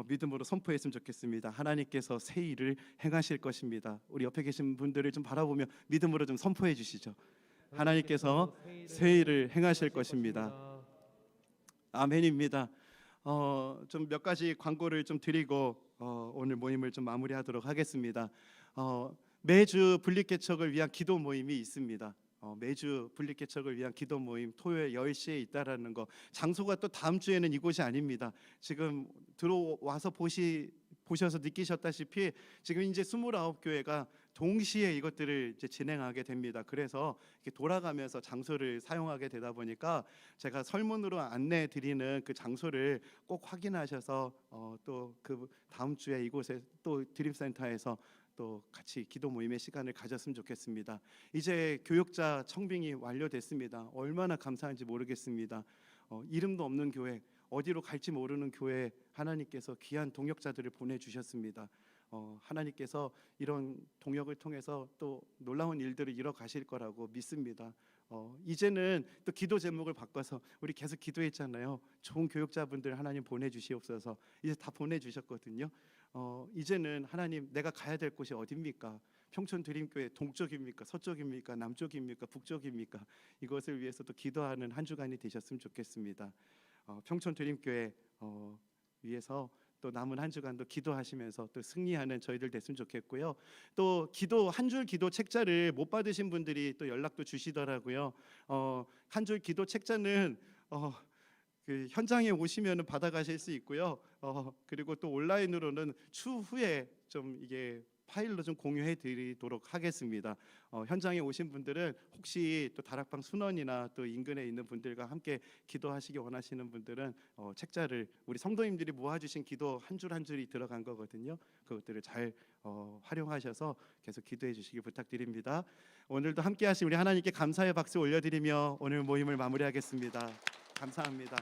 믿음으로 선포했으면 좋겠습니다. 하나님께서 새 일을 행하실 것입니다. 우리 옆에 계신 분들을 좀 바라보며 믿음으로 좀 선포해 주시죠. 하나님께서 새 일을 행하실 것입니다. 아멘입니다. 좀 몇 가지 광고를 좀 드리고 오늘 모임을 좀 마무리하도록 하겠습니다. 매주 분립개척을 위한 기도 모임이 있습니다. 매주 분립개척을 위한 기도 모임 토요일 10시에 있다라는 거, 장소가 또 다음 주에는 이곳이 아닙니다. 지금 들어와서 보셔서 느끼셨다시피 지금 이제 29교회가 동시에 이것들을 이제 진행하게 됩니다. 그래서 이렇게 돌아가면서 장소를 사용하게 되다 보니까 제가 설문으로 안내해 드리는 그 장소를 꼭 확인하셔서 또 그 다음 주에 이곳에 또 드림센터에서 또 같이 기도 모임의 시간을 가졌으면 좋겠습니다. 이제 교육자 청빙이 완료됐습니다. 얼마나 감사한지 모르겠습니다. 이름도 없는 교회, 어디로 갈지 모르는 교회 하나님께서 귀한 동역자들을 보내주셨습니다. 하나님께서 이런 동역을 통해서 또 놀라운 일들을 이뤄 가실 거라고 믿습니다. 이제는 또 기도 제목을 바꿔서 우리 계속 기도했잖아요. 좋은 교육자분들 하나님 보내주시옵소서. 이제 다 보내주셨거든요. 이제는 하나님, 내가 가야 될 곳이 어디입니까? 평촌 드림교회 동쪽입니까? 서쪽입니까? 남쪽입니까? 북쪽입니까? 이것을 위해서 또 기도하는 한 주간이 되셨으면 좋겠습니다. 평촌 드림교회 위해서 또 남은 한 주간도 기도하시면서 또 승리하는 저희들 됐으면 좋겠고요. 또 기도 한 줄 기도 책자를 못 받으신 분들이 또 연락도 주시더라고요. 한 줄 기도 책자는 그 현장에 오시면은 받아가실 수 있고요. 그리고 또 온라인으로는 추후에 좀 이게 파일로 좀 공유해 드리도록 하겠습니다. 현장에 오신 분들은 혹시 또 다락방 순원이나 또 인근에 있는 분들과 함께 기도하시기 원하시는 분들은 책자를 우리 성도님들이 모아주신 기도 한 줄 한 줄이 들어간 거거든요. 그것들을 잘 활용하셔서 계속 기도해 주시기 부탁드립니다. 오늘도 함께 하신 우리 하나님께 감사의 박수 올려드리며 오늘 모임을 마무리하겠습니다. 감사합니다.